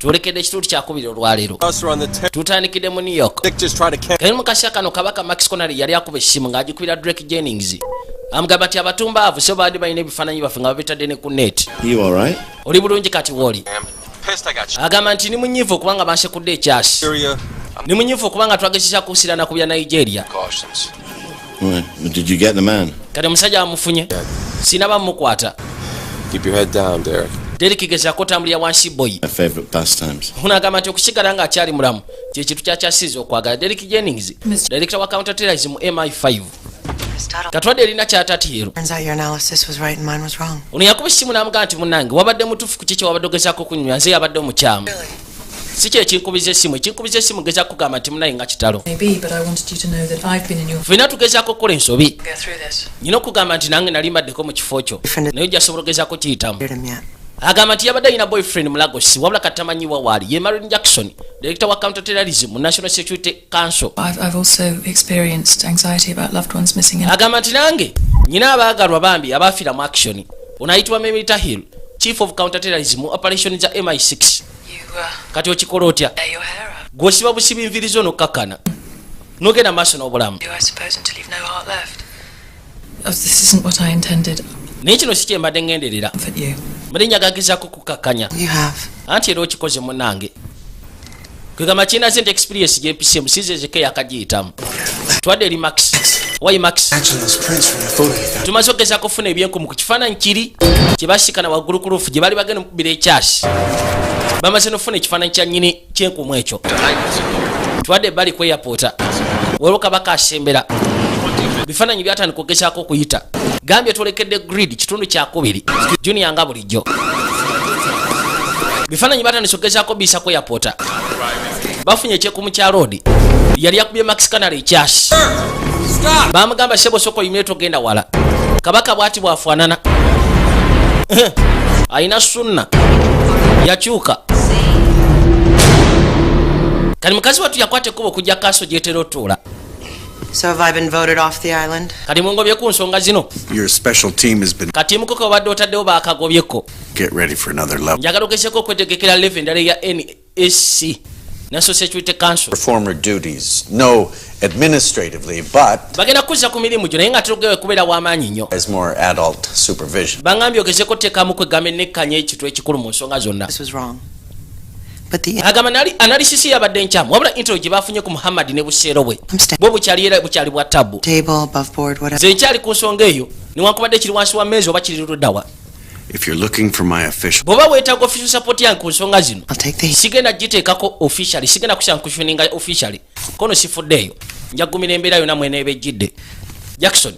tulekedde ekitundu kyakubiri olwaleero tutandikidde mu New York kali mu kaseera kano kabaka Max Connery yali akuba essimu ng'agikubira Drake Jennings amugamba nti abatumbaavu so baadde balina ebifaananyi baffe nga babitadde ne ku net. Oli bulungi kati wooli? Agamba nti ni munyiivu kubanga bansekudde ekyasi, ni munyiivu kubanga twagezesa kuusirana ku bya Nigeria. Kati omusajja bamufunye sinaba mumukwata. Derek gezaako otambulira wansi boy. Agamba nti okusigala nga akyali mulamu kye kintu kyakyasiza okwagala. Derek Jennings, director wa counterterrorism mu MI5. Katwadde erina kyatatiiro. Ono yakuba essimu n'amugamba nti munnange wabadde mutuufu ku kiki wabadde ogezaako okunyumya, nze yabadde omukyamu. Si kye kinkubiza essimu, ekinkubiza essimu gezaako kugamba nti munnange nga kitalo. Fena tugezaako okukola ensobi. Nyina okugamba nti nange nali mbaddeko mu kifo kyo naye ojja sobola ogezaako kiyitamu. Agamba nti yabadde alina boyfriend mu Lagos wabula kati tamanyiwa waali. Ye Martin Jackson, director wa counterterrorism mu National Security Council. I've also experienced anxiety about loved ones missing. Agamba nti nange nyina abaagalwa bambi abafiira mu action. Ono ayitibwa Memita Hill, chief of counterterrorism operations za MI6. Kati okikola otya? Gw'osiba busibi nvirizo n'okkakana n'ogenda maaso n'obulamu. This isn't what I intended. Naye kino si kye mbadde ngenderera. Mbadde njagagezaako kukakkanya anti era okikoze munnange. Kwegamba kirina sente experience gy'empisa emusize ezeke yakagiyitamu. Twadde eri Max. Why Max? Tumaze okugezaako okufuna ebyenkumu ku kifaananyi kiri kye basikana waggulu ku luufu gye baali bagenda mukubira ekyasi. Bamaze n'okufuna ekifaananyi kya nnyini kyenkumu ekyo. Twadde ebbali ku airport waliwo kabaka asembera. Bifaananyi byatandika okugezaako okuyita. Gambye tulekedde Gride kitundu kyakubiri junior nga bulijjo. Bifaananyi batandise okugezaako biisa ku airport. Bafunye ekyekumu kya road yali yakubye Max Connery ekyasi. Bamugamba sebo soko yimire togenda wala. Kabaka bwati bwafaanana. Aina sunna yakyuka. Kali mukazi watu yakwate kubo kujja kaso gyetero otuula. So have I been voted off the island? Kati mungobye ku nsonga zino. Your special team has been. Kati mukoko badde otaddewo baakagobyeko. Get ready for another level. Njagala ogezeeko okwetegekera level endala ya NSC, National Security Council. Performer duties, no administratively, but bagenda kuzza ku mirimu gyo naye nga terugewe kubeera w'amaanyi nnyo. as more adult supervision. Bangambye ogezeeko oteekamu kwegamba ennekkanya ekitu ekikulu mu nsonga zonna. This was wrong. But the agamba analysis yabadde nkyamu wabula intro gye bafunye ku Muhammad ne buseero bwe bwo bukyali era bukyali bwa tabu. Table, above board, whatever. Ze nkyali ku nsonga eyo newankubadde kiri wansi wa mmeezi oba kiri luddawa. If you're looking for my official, bw'oba weetaaga official support yange ku nsonga zino I'll take the sigenda giteekako officially, sigenda kusankushioninga officially kono sifuddeeyo njagumira embeera yonna mwene ebejjidde. Jackson,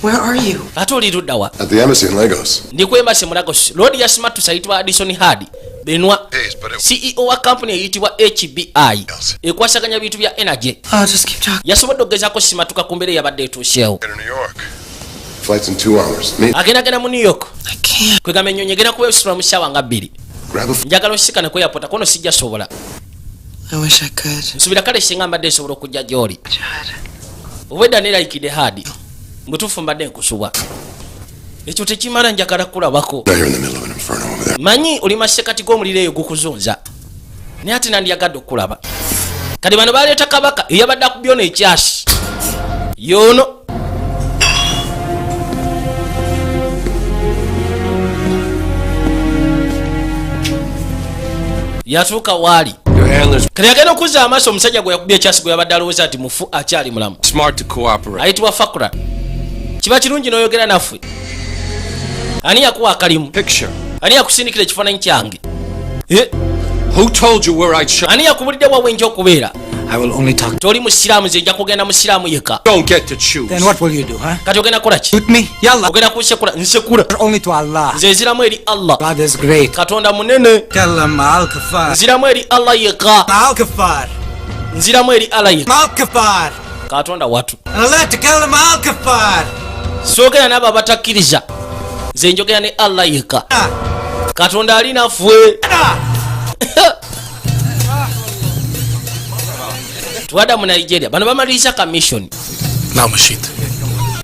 Where are you? ate oli luddawa? At the embassy in Lagos. Ndi ku embassy mu Lagos. Lord ya smart tusayitibwa Addison Hard Benwa, CEO wa company eyitibwa HBI ekwasaganya bintu bya energy. Oh, just keep talking. Yasobodde okugezaako simatuka ku mbeera eyabadde etuuseewo. New York. Flight's in 2 hours. Agenda mu New York. I can't. Kwegamba ennyonyi egenda kuba esula mu ssaawa nga 2. Grab a Njagala osikane ku airport kono sijja sobola. I wish I could. Nsubira kale singa mbadde nsobola okujja gy'oli. Jad. Obwedda neerayikidde Hard. Mutuufu mbadde nkusubwa. Ekyo tekimala njagala kulabako. Now you're in the middle of an inferno over there. Manyi oli masekati g'omuliro eyo gukuzunza. Naye ate nandiyagadde okulaba. Kati bano baleeta kabaka eyabadde akubyona ekyasi. Yoono. Yatuuka waali. Kati yagenda okuzza amaaso omusajja gwe yakubye ekyasi gwe yabadde alowooza nti mufu akyali mulamu. Smart to cooperate. Ayitibwa Fakura. Kiba kirungi n'oyogera naffe. Ani yakuwa akalimu? Picture. Ani yakusindikira ekifaananyi kyange? Who told you where I'd show? Ani yakubulidde wa wenja okubeera? I will only talk. Toli musiraamu nze nja kugenda musiraamu yekka. Don't get to choose. Then what will you do, huh? Kati ogenda kukola ki? Shoot me? Yalla. Ogenda kunsekula? Nsekula. Only to Allah. Nze nziramu eri Allah. God is great. Katonda munene. Tell them Al-Kafar. Nziramu eri Allah yekka. Al-Kafar. Nziramu eri Allah yekka. Al-Kafar. Katonda watu. And Allah to tell them Al-Kafar. Soogera n'abo abatakkiriza. Nze njogera ne Allah yekka. Katonda ali naffe. Tuwada mu Nigeria bano bamaliriza commission. Now Mashit.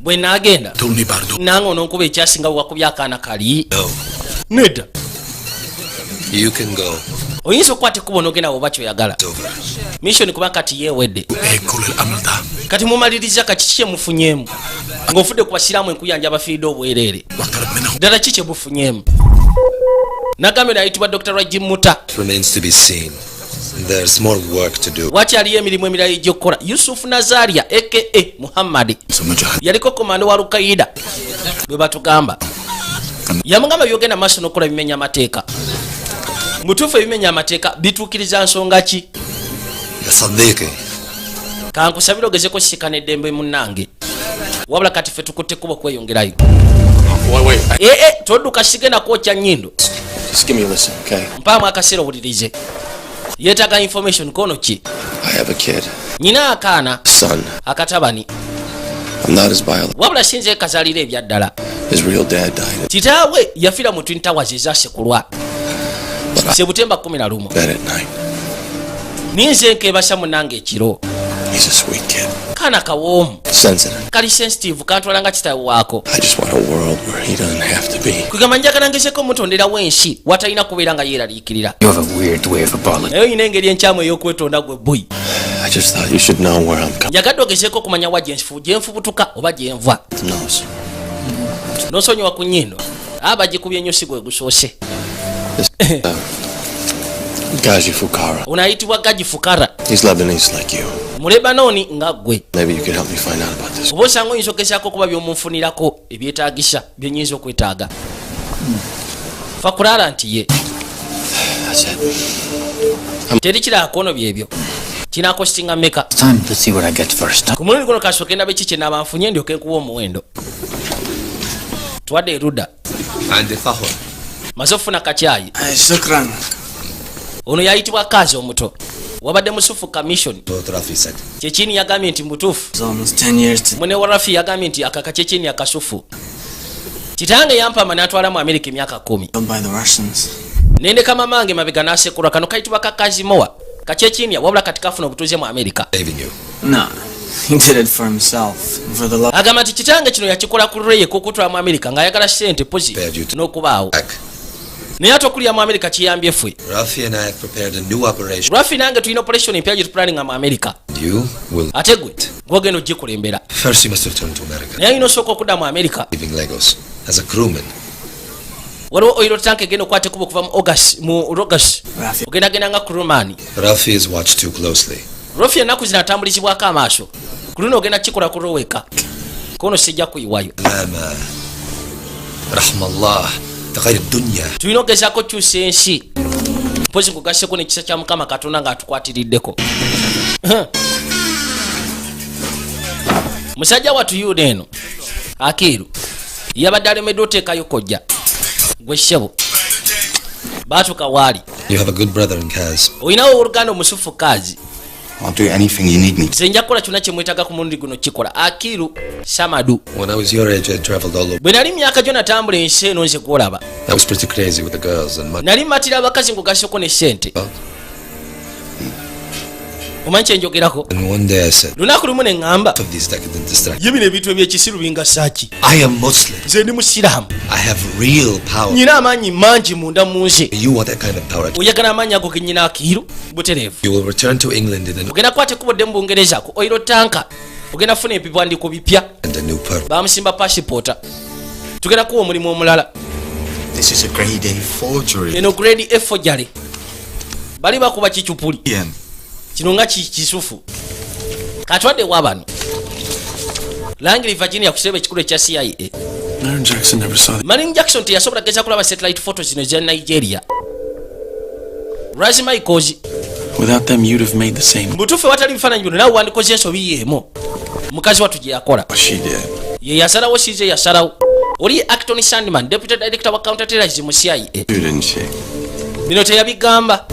Bwe naagenda. Tuni bardo. Nange ononkuba ekyasinga wakubya akaana kali. Nedda. You can go. oyinza okukwata ekkubo n'ogenda bw'oba kyoyagala. Mission kuba kati yeewedde. Kati mumaliriza kati kiki mufunyeemu ng'ofudde ku basiraamu enkuyanja abafiiridde obwereere. Ddala ki kye bufunyeemu? Nagambye nayitibwa Dr. Vj Muta. Remains to be seen. There's more work to do. Wakyaliyo emirimu emirala egy'okukola. Yusuf Nazaria aka Muhammad yaliko komando wa Al-Qaeda bwe batugamba. Yamugamba byogenda maaso n'okukola bimenya amateeka. Mutuufu ebimenya amateeka bituukiriza nsonga ki? Sadiki. Kankusabira ogezeko sikana eddembe munnange. Wabula kati ffe tukutte kuba kweyongerayo. Todduka sigenda kwokya nnyindo. Just give me a listen, okay? Mpaamu akaseera owulirize. Yeetaaga information kono ki? I have a kid. Nyina akaana. Son. Akatabani. I'm not his biological. Wabula sinze kazaalira ebyaddala. His real dad died. Kitaawe yafiira mu Twin Towers ezasekulwa. Sebutemba 11. Bed at night. Ninze nkebasa munnange ekiro. He's a sweet kid. Kana kawoomu. Sensitive. Kali sensitive kantwala nga kitaawe waako. I just want a world where he doesn't have to be. Kugamba njagala ngezeko mutonderawo ensi watalina kubeera nga yeeraliikirira. You have a weird way of apologizing. Naye olina engeri enkyamu ey'okwetonda gwe boy. I just thought you should know where I'm coming. Njagadde ogezeeko okumanya wa gyenfubutuka oba gyenva. Nosonyiwa ku nnyindo. Bagikubye ennyo si gwe gusoose. Gaji Fukara. Unayitibwa Gaji Fukara. He's Lebanese like you. Mu Lebanoni nga ggwe. Maybe you could help me find out about this. Oba osanga oyinza okugezaako okuba by'omunfunirako ebyetaagisa byennyinza okwetaaga. Fa kulala nti ye. That's it. Teri kirala kono byebyo. Kinaakostinga mmeka? Time to see what I get first. Ku mulundi guno kasooke ndabe ki kye naaba nfunye ndyoke nkuwa omuwendo. Tuwadde erudda. Andi Fahwa. Maze okufuna kakyayi. Shukran. Ono yayitibwa Kazi omuto. Wabadde musufu commission. Rafi said. Kyekini yagambye nti mutuufu. It's almost 10 years to... Mwene wa Rafi yagambye nti akaka kyekini akasufu. Kitange yampama n'atwala mu Amerika emyaka 10. by the Russians. Nendeka mamange mabega n'asekula kano kayitibwa Kakazimowa. Kakyekini wabula kati kafuna obutuuze mu Amerika. Saving you. No, he did it for himself. For the love... Agamba nti kitange kino yakikola ku reye k'okutwala mu Amerika ng'ayagala ssente pozi n'okubaawo. Naye ate okulya mu Amerika kiyambye ffe. Rafi and I have prepared a new operation. Rafi nange tulina operation empya gye tupulaninga mu Amerika. You will... Ate gwe gwogenda ogikulembera. First you must return to America. Naye alina osooka okudda mu Amerika. Leaving Lagos as a crewman. Waliwo oil tank egenda okukwata ekkubo okuva mu Rogas. Ogendagenda nga crewman. Rafi is watched too closely. Rafi ennaku zino atambulizibwako amaaso. Ku luno ogenda kikola ku loweka. Kono sijja kuyiwayo. Lama. Rahmallah. Tagayir dunya. Tulina ogezaako kyusa ensi. Mpozi kugaseko n'ekisa kya Mukama Katonda ng'atukwatiriddeko. Musajja wattu yuno eno Akiru yabadde alemeddwa oteekayo kojja gwe ssebo baatuka waali. You have a good brother in Kaz. Olinawo oluganda omusufu Kazi. I'll do anything you need me to. Nze nja kukola kyonna kye mwetaaga ku mulundi guno kikola. Akiru Samadu. When I was your age, I traveled all over. Bwe nali myaka gyo natambula ensi eno nze gwolaba. I was pretty crazy with the girls and money. Nali matira abakazi ngugaseko ne ssente. Omanyi kye njogerako? And one day I said, lunaku lumu ne ŋŋamba of these decadent distractions. ye bino ebintu ebyekisiru bingasaaki. I am Muslim. Nze ndi musiraamu. I have real power. Nyina amaanyi mangi munda mu nze. You want that kind of power? Oyagala amaanyi ago ge nnyina Akiru butereevu. You will return to England in an... Ogenda kukwata ekkubo dde mu Bungereza ku oil tanka. Ogenda kufuna ebiwandiiko bipya. and a new purpose. Bamusimba passport. Tugenda kuwa omulimu omulala. This is a grade A forgery. Eno grade A forgery. Bali bakuba kicupuli. Ian. Kino nga kisufu. Katwadde wabano. Langley Virginia kusebe ekikulu ekya CIA. Marilyn Jackson never saw that. Marilyn Jackson teyasobola kugeza kulaba satellite photos zino za Nigeria. Razi Michaels. Without them, you'd have made the same. Mbutufe watali bifaananyi bino nawe wandikoze ensobi yeemu. Mukazi wattu gye yakola. She did. Ye yasalawo size yasalawo. Oli Acton Sandman, Deputy Director wa Counterterrorism mu CIA. Didn't she? Bino teyabigamba.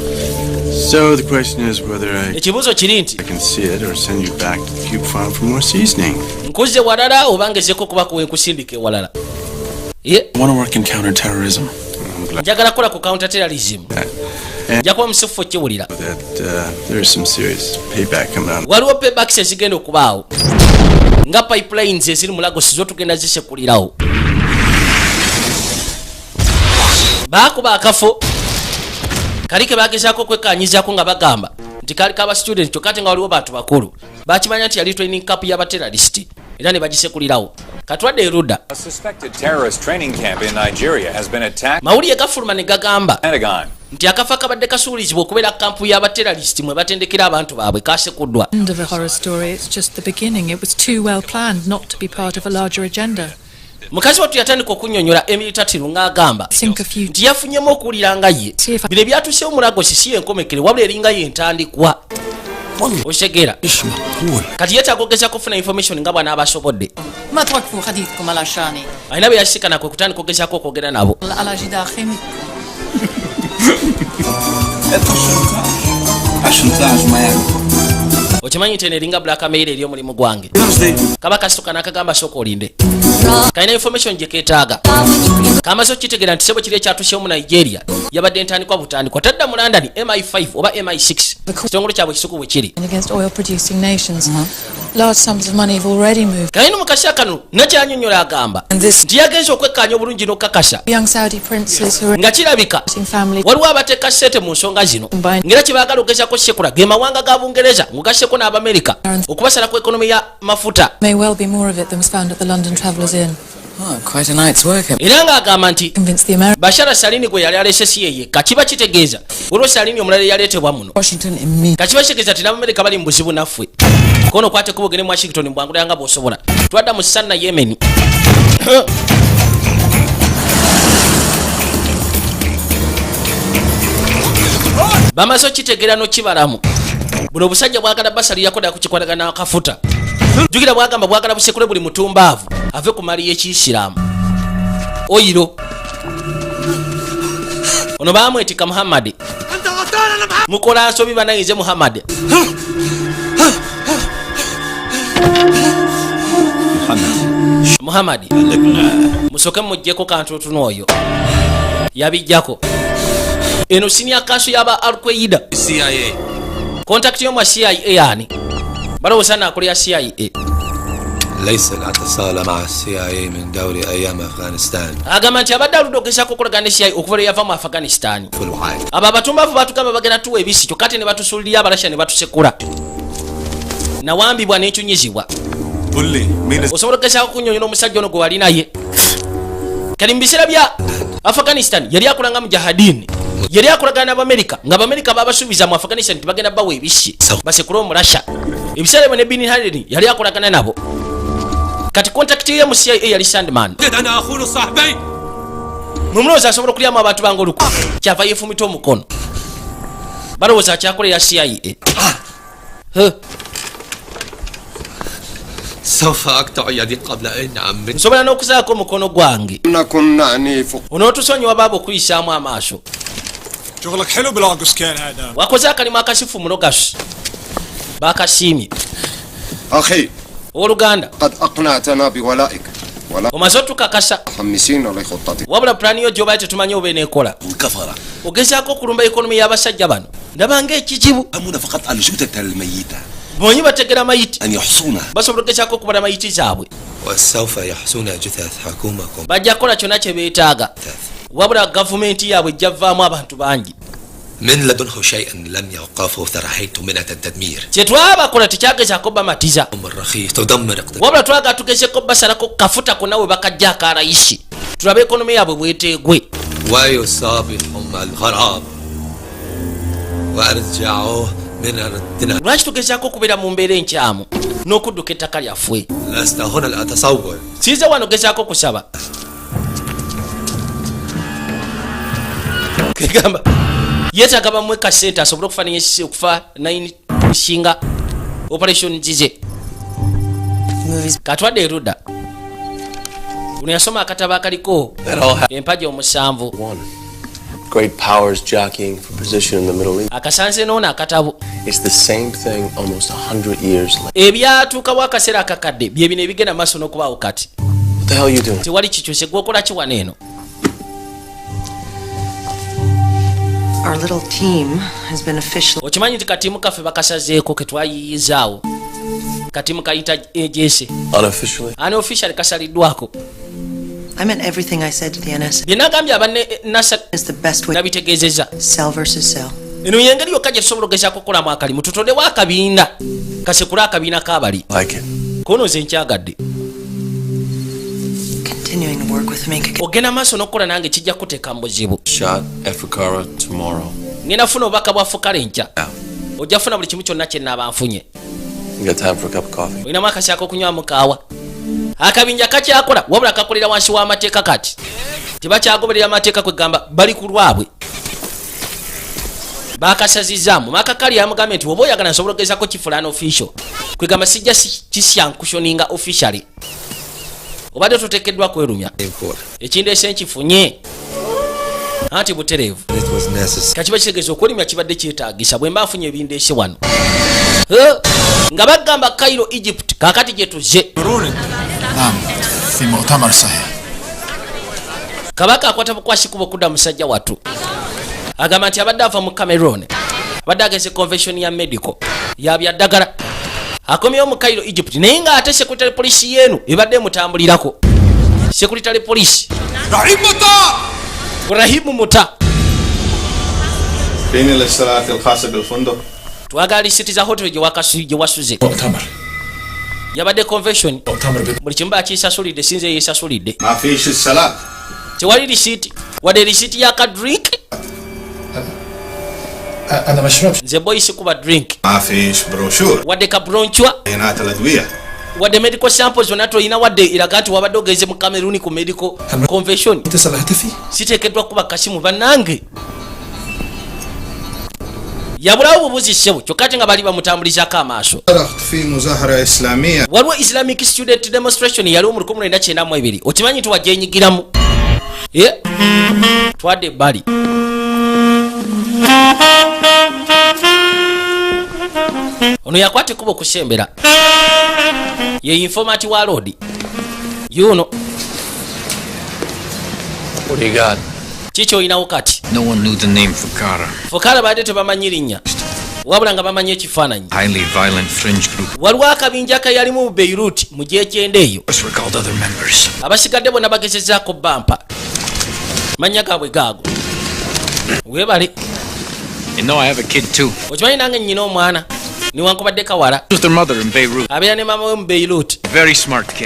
So the question is whether I Ekibuuzo kiri nti can see it or send you back to the cube farm for more seasoning. nkuze walala oba ngezeko okubakuwa enkusindika ewalala. I want to work in counterterrorism. Njagala kukola ku counterterrorism. Nja kuba musufu okiwulira. That there is some serious payback coming out. Waliwo paybacks ezigenda okubaawo. Nga pipelines eziri mu Lagos zo tugenda zisekulirawo. Baakuba akafo. kalike bagezaako kwekanyizako nga bagamba nti kali kaba student kyokate nga waliwo bantu bakulu bakimanya nti yali training camp y'abaterrorist era ne bagisekulirawo katwadde eruda mawulire gafuluma ne gagamba nti akafa kabadde kasuulizibwa okubeera kampu y'abaterrorist mwe batendekera abantu baabwe kasekuddwa. End of a horror story. It's just the beginning. It was too well planned not to be part of a larger agenda. Mukazi watu yatandika okunnyonnyola Emily Tatiru ng'agamba nti yafunyemu okuwulira nga ye bino ebyatuseewo mulago sisi enkomekere wabula eringa ye entandikwa oshegera kati yeetaaga okugeza kufuna information nga bwana abasobodde alina bye yasikana kwe kutandika okugezako okwogera nabo. Okimanyi tene eringa black mail eri omulimu gwange kaba kasituka nakagamba sooka olinde kalina information gye keetaaga kamaze okkitegera nti sebo kiri ekyatuseewo mu Nigeria yabadde entandikwa butandikwa tadda mu London MI5 oba MI6 kitongole kyabwe kisuku bwe kiri kalina mukasya kano nakyanyonnyola agamba nti yagenza okwekkaanya obulungi n'okukakasa nga kirabika waliwo abateeka ssente mu nsonga zino ngera kyebaagala okugezako sekula ge mawanga ga Bungereza mugasseko n'Abamerika okubasala ku ekonomi ya mafuta era ng'agamba nti Bashara Salini gwe yali alese si yeye kakiba kitegeeza olwo Salini omulala yaleetebwa muno kakiba kitegeeza ti n'Abamerika bali mu buzibu naffe kono kwate kubogere mu Washington mbwangula yanga bw'osobola twadda mu Sana Yemen bamaze okitegeera n'okibalamu buno obusajja bwagala basalirako ddala kukikwatagana akafuta jukira bwagamba bwagala busekule buli mutumbaavu ave ku mali y'ekiyisiraamu oyiro ono baamwetika Muhammad mukola nsobi banayize Muhammad Muhammad musoke mujjeko kantu tunoyo yabijjako eno senior council yaba Al-Qaeda CIA contact yo mu CIA yani balo sana akolya CIA ليس الاتصال مع الCIA من دور أيام أفغانستان. agamba nti abadde aludogeza kukolagana ne CIA okuva yava mu Afghanistan aba batumbavu batugamba bagenda tuwa ebisi kyokate ne batusulira abalasha ne batusekula nawambibwa n'enkyunyizibwa osobola okugezako kunyonyola omusajja ono gwe wali naye kali mu biseera bya Afghanistan yali akolanga mujahadini yali akolagana n'Abamerika ng'Abamerika babasuubiza mu Afghanistan tibagenda bawa ebisi basekula omulasha ebiseera ebyo ne Bin Laden yali akolagana nabo kati contact ye mu CIA yali Sandman mumulowooza asobola okulyamu abantu bange oluku kyava yeefumita omukono balowooza akyakolera CIA سوف أقطع يدي قبل أن أعمل. nsobola n'okuzaako omukono gwange onootusonyiwa baaba okuyisaamu amaaso شغلك حلو بالأوغوس كان هذا wakoze akalimu akasifu muno gasu bakasiimye أخي oluganda قد أقنعتنا بولائك omaze otukakasa متحمسين لخطتك wabula pulaani yo gy'obaye tetumanyi oba eneekola ogezaako okulumba ekonomi y'abasajja bano ndaba ng'ekizibu bonyi bategera mayiti basobola ogezaako okubala mayiti zaabwe وسوف يحصون جثث حكومكم. bajja kukola kyonna kye beetaaga wabula gavumenti yaabwe ejja vaamu abantu bangi من لدنه شيئا لم يوقفه ثرحيت منة التدمير. kye twabakola tekyagezaako bamatiza الرخيص تدمر اقتصاد. wabula twaga tugezeko basalako kafuta konna we bakajja akarayisi tulabe ekonomi yaabwe bweteegwe ويصابهم الخراب وارجعوه من الدنا. lwaki tugezaako okubeera mu mbeera enkyamu n'okudduka ettaka lyaffe لست هنا لأتصور. siize wano gezaako kusaba kegamba yeetaaga bamwe ka sente asobole okufaananya ekisi okufa 9 kusinga operation zize katwadde erudda uno yasoma akatabo akaliko empaja omusanvu Great powers jockeying for position in the Middle East. akasanze n'ono akatabo It's the same thing almost 100 years later. ebyatuukawo akaseera akakadde bye bino ebigenda maaso n'okubaawo kati What the hell are you doing? tewali kikyuse gwokola ki wano eno Our little team has been officially. okimanyi nti katiimu kaffe bakasazeeko ke twayiyizaawo katiimu kayita ejese Unofficially? ani official kasaliddwako I meant everything I said to the NSA. Byenagambye abanne NASA is the best way. Nabitegeezezza. Cell versus cell. Eno yengeri yokka gye tusobola okugezaako okukolamu akalimu tutondebwo akabiina kasekule akabiina k'abali kono nze nkyagadde ogenda maaso n'okukola nange kijja kuteeka mu buzibu. Ngenda funa obubaka bwa Fukara enkya ojja funa buli kimu kyonna kye nnaaba nfunye. Olinamu akasi ak'okunywamu kaawa. Akabinja kakyakola wabula kakolera wansi w'amateeka kati tebakyagoberera amateeka kwegamba bali ku lwabwe bakasazizaamu makakali yamugambye nti oba oyagala nsobola okugezako kifulano official kwegamba sijja kisyankushoninga officially obadde toteekeddwa kwerumya ekindeese nkifunye anti butereevu kakiba kitegeeza okwerimya kibadde kyetaagisa bwe mba nfunye ebindeese wano nga bagamba Cairo Egypt kakati gye tuzze kabaka akwata bukwasi kuba okudda musajja wattu agamba nti abadde ava mu Cameroon abadde ageze convention ya medical yabyaddagala akomyewo mu Cairo Egypt naye nga ate secretary police yeenu ebadde mutambulirako secretary police Rahimu Muta twagala lisiti za hotel gye wasuze yabadde convention buli kimu bakisasulidde sinze yesasulidde tewali lisiti wadde lisiti ya kadrink nze boyisi kuba drink wadde kabronchwa wadde medical samples zonna toyina wadde iraga nti wabadde ogeze mu Cameroon ku medical convention siteekeddwa kuba kasimu bannange yabulawo bubuzi ssebo kyokka ate nga bali bamutambulizako amaaso. Waliwo Islamic student demonstration yaliwo mu 1992 okimanyi nti wajja enyigiramu twadde ebbali ono yakwata ekkuba okusembera ye informant wa load yuno kiki olinawo kati Fukara badde tebamanyi linnya wabula nga bamanyi ekifaananyi waliwo akabinja kayalimu mu Beirut mu gyekyenda eyo abasigadde bonna bagezezaako bampa manya gaabwe gaago webale okimanyi nange nnyina omwana niwankubadde kawala abeera ne mama we mu Beirut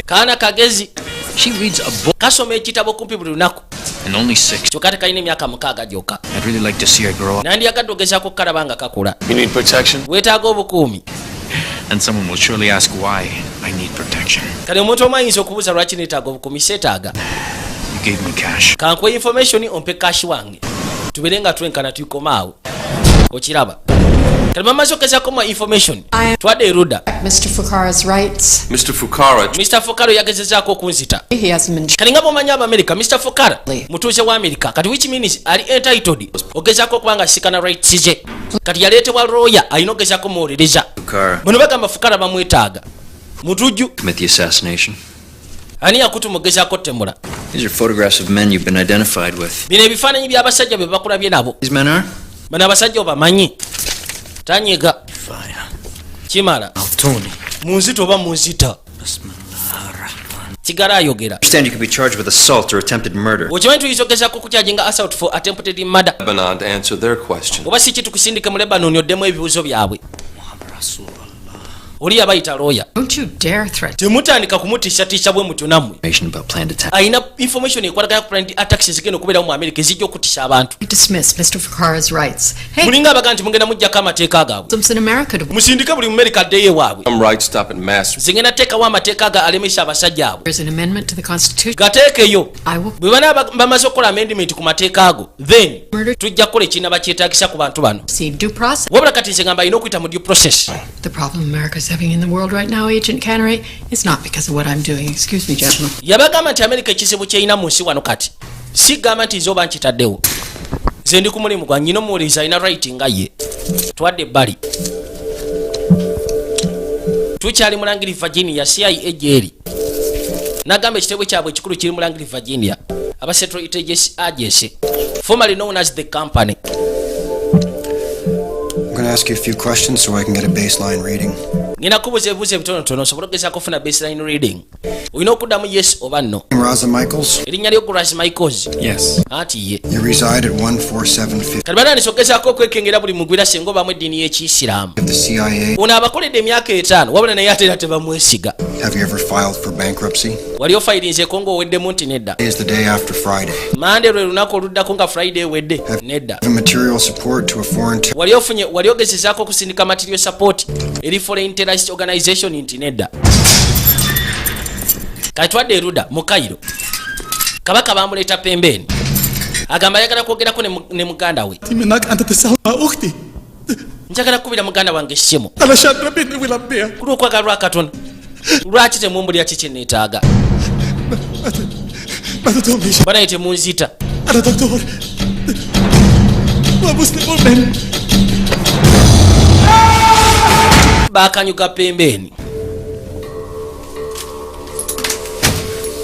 kaana kagezi kasoma ekitabo kumpi buli lunaku kyokka ate kalina emyaka 6 gyokka nandiyagadde ogezaako kukalaba nga kakula weetaaga obukuumi kale omuntu omu ayinza okubuuza lwaki neetaaga obukuumi seetaaga kankwe information ompe kashi wange tubeere nga twenkana tuyikomaawo okiraba kale bamaze okugezaako mu information twadde eruda Mr. Fukara yagezezaako okunzita kale nga bw'omanyi Abamerika Mr. Fukara mutuuze wa Amerika kati which means ali entitled ogezaako okuba nga sikana rights ze kati yaleetebwa lawyer alina ogezaako muwuliriza bano bagamba Fukara bamwetaaga mutujju ani yakutuma ogezaako temula bino ebifaananyi by'abasajja be bakulabye nabo bano abasajja obamanyi tanyega kimala munzita oba munzita kigala ayogera okimanyi tuyinza okugezaako okukyajinga assault for attempted murder oba si kitukusindike mu Lebanon oddemu ebibuuzo byabwe oli yabayita lawyer temutandika kumutiisatiisa bwe mutyo nammwe ayina information ekwatagana ku planned attacks zigenda okubeerawo mu Amerika ezijja okutisa abantu mulinga abaga nti mugenda mujjako amateeka gaabwe musindike buli Mumerika addeyo ewaabwe zigenda teekawo amateeka ga alemesa abasajja abo gateekeyo bwe bana bamaze okukola amendment ku mateeka ago then tujja kukola ekirina bakyetaagisa ku bantu bano wabula kati nze ngamba alina okuyita mu due process. Having in the world right now, Agent Cannery, it's not because of what I'm doing. Excuse me, gentlemen. Yabagamba nti America ekizibu kyeyina mu nsi wano kati si gamba nti zoba nkitaddewo nze ndi ku mulimu gwa nnyina omuwuliriza alina right nga ye twadde ebbali tukyali mu Langiri Virginia CIA eri nagamba ekitebwe kyabwe ekikulu kiri mu Langiri Virginia aba Central Intelligence Agency formerly known as the company. I'm going to ask you a few questions so I can get a baseline reading. ngina kubuza ebibuuzo ebitonotono osobola okugezako okufuna baseline reading. Olina okuddamu yes oba no. Raza Michaels. Erinnya lyo Raza Michaels. Yes. Anti ye. You reside at 14750. Kati banaani sogezako okwekengera buli mugwira singa obaamu eddiini y'Ekiyisiraamu. The CIA. Ono abakoledde emyaka 5 wabula naye ate era tebamwesiga. Have you ever filed for bankruptcy? Wali ofayirinzeeko ng'oweddemu nti nedda. Is the day after Friday. Monday lwe lunaku oluddako nga Friday wedde. Nedda. Have material support to a foreign. Wali ogezezaako okusindika material support eri foreign terrorist organization nti nedda. Kati twadde eruda mu Cairo. Kabaka bamuleeta pembeni. Agamba ayagala kwogerako ne muganda we. Njagala kubira muganda wange essimu. Kulwa okwagalwa akatono. Lwaki temumbulira kiki neetaaga? Banaye temunzita. Bakanyuka pembeni.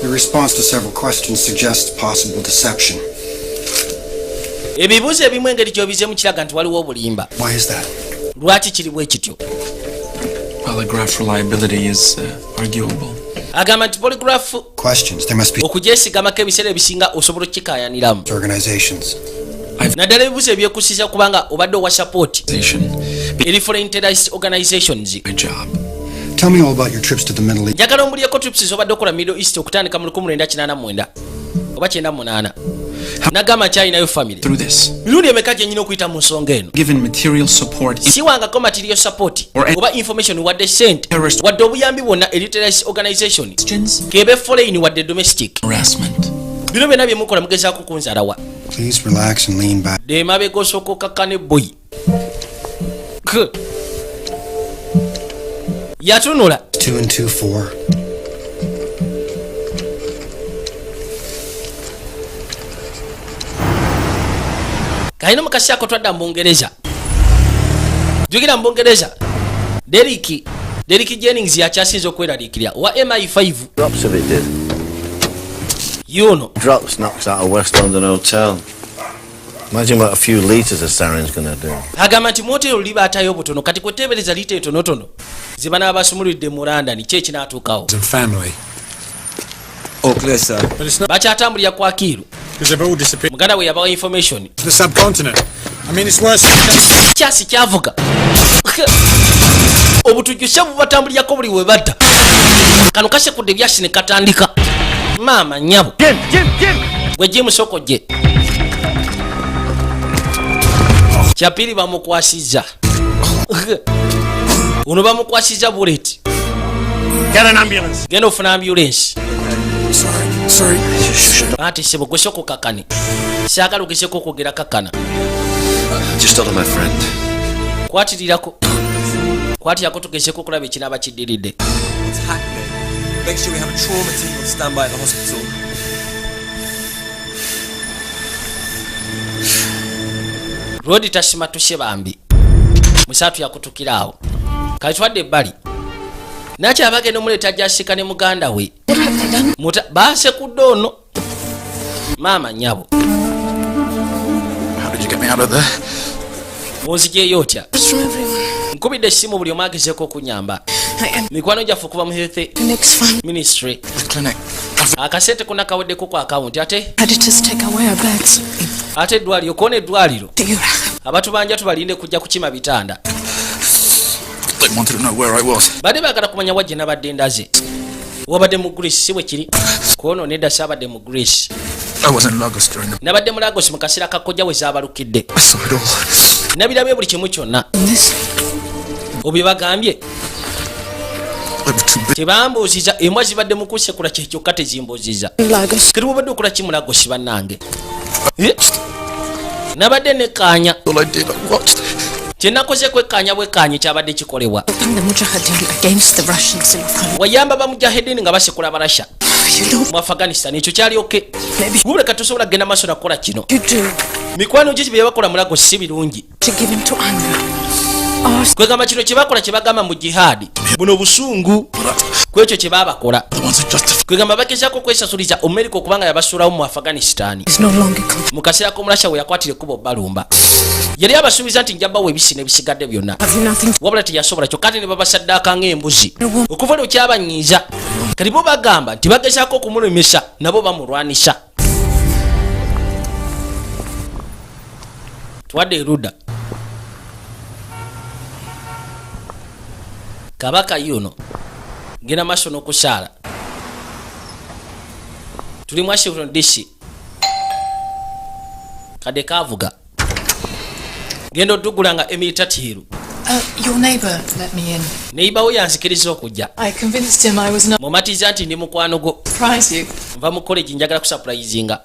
The response to several questions suggests possible deception. Ebibuuzo ebimu engeri gy'obizeemu kiraga nti waliwo obulimba. Why is that? Lwaki kiri bwe kityo? Polygraph reliability is arguable. Agamba nti polygraph questions there must be okugyesigambako ebiseera ebisinga osobola okukikayaniramu. Organizations. Naddala ebibuuzo ebyekusiza kubanga obadde owa support eri foreign terrorist organizations. Tell me all about your trips to the Middle East. Njagala ombulyeko trips z'obadde okola Middle East okutandika mu 1989 oba 98. Nagamba kyalinayo family. Mirundi emeka gyenyina okuyita mu nsonga eno. Given material support. Siwangako material support oba information wadde sente wadde obuyambi bwonna eri terrorist organization kebe foreign wadde domestic. Harassment. Bino byonna byemukola mugezaako kunzalawa. Please relax and lean back. De mabega osooka okakkane boy. Yatunula 2 and 2 4. Kaino mukasi ako twadda mu Bungereza. Jugira mu Bungereza. Derek Jennings yakyasinze okweraliikirira wa MI5. Drops of it did. You know. Drops knocks out a West London hotel. Imagine what a few litres of sarin's gonna do. Agamba nti motero liba atayo butono kati kwetebereza lita etonotono ziba n'abasumulidde mu London kye kinaatuukawo. Family. All clear, sir. Bakyatambulira kwa Kiiru. Because they've all disappeared. Muganda we yabawa information. The subcontinent. I mean, it's worse. Kyasi kyavuga. Obutujjusa bubatambulirako buli we badda. Kano kasekudde byasi ne katandika. Mama nyabo. Gwe Jim Soko gye. Kyapiri bamukwasiza. Uno bamukwasiza bullet. Get an ambulance. Genda ofuna ambulance. Sorry. Ati sebo gwe Soko kakane. Siagala ogeseko okwogera kakana. Just told my friend. Kwatirako tugeseko okulaba ekinaaba kiddiridde. What's happening? Make sure we have a trauma team on standby at the hospital. Rodi tashimatushe bambi. Musatu yakutukiraawo. Kati twadde ebbali. Naki abagenda omuleeta ajjasika ne muganda we. Baasekudde ono. Maama nyabo. How did you get me out of there? Onzijeyo otya. Nkubidde essimu buli omu agezeeko okunyamba. Mikwano gyaffe okuva mu health ministry. Akasente konna kaweddeko ku akawunti ate eddwaliro koona eddwaliro abatubanja tubalinde kujja kukima bitanda. Badde baagala kumanya wajje nabadde ndaze. Wabadde mu Greece si bwe kiri. Kono nedda saabadde mu Greece. Nabadde mu Lagos mu kaseera kakojja we zaabalukidde. Nabirabye buli kimu kyonna. Obibagambye. Tebambuuziza embwa zibadde mu kusekula kyokka tezimbuuziza. Kati bw'obadde okola ki mu Lagos bannange? Nabadde nekkaanya. Kyenakoze kwekkaanya bwekkaanya kyabadde kikolebwa. Wayamba bamujahedini nga basekula Abarasha mu Afghanistan. Ekyo kyali oke. Guleka tosobola kugenda maaso kukola kino. Mikwano gye bye bakola mu Lagos si birungi. Nabadde nekkaanya. Kyenakoze kwekkaanya bwekkaanya kyabadde kikolebwa. Wayamba bamujahedini nga basekula Abarasha mu Afghanistan. Ekyo kyali oke. Guleka tosobola kugenda maaso kukola kino. Mikwano gye bye bakola mu Lagos si birungi. kwegamba kino kyebakola kyebagamba mu jihadi buno busungu kwekyo kyebabakola kwegamba bakezako kwesasuliza Amerika okubanga yabasuulawo mu Afghanistan mu kaseera k'omulasha we yakwatira ekkubo balumba yali abasuubiza nti njabawo ebisi n'ebisigadde byonna wabula teyasobola kyokka ate ne babasaddaaka ng'embuzi okuva lwe kyabanyiiza kati bo bagamba nti bagezaako okumulemesa nabo bamulwanisa twadde eruda kabaka yuno genda maaso n'okusaala tuli mu Washington DC kadde kavuga genda oddugula nga Emmy Tatiru. Your neighbour let me in. Neighbour we yansikiriza okujja. I convinced him I was not. Mumatiza nti ndi mukwano go. Surprise you. Nva mu college njagala kusurprisinga.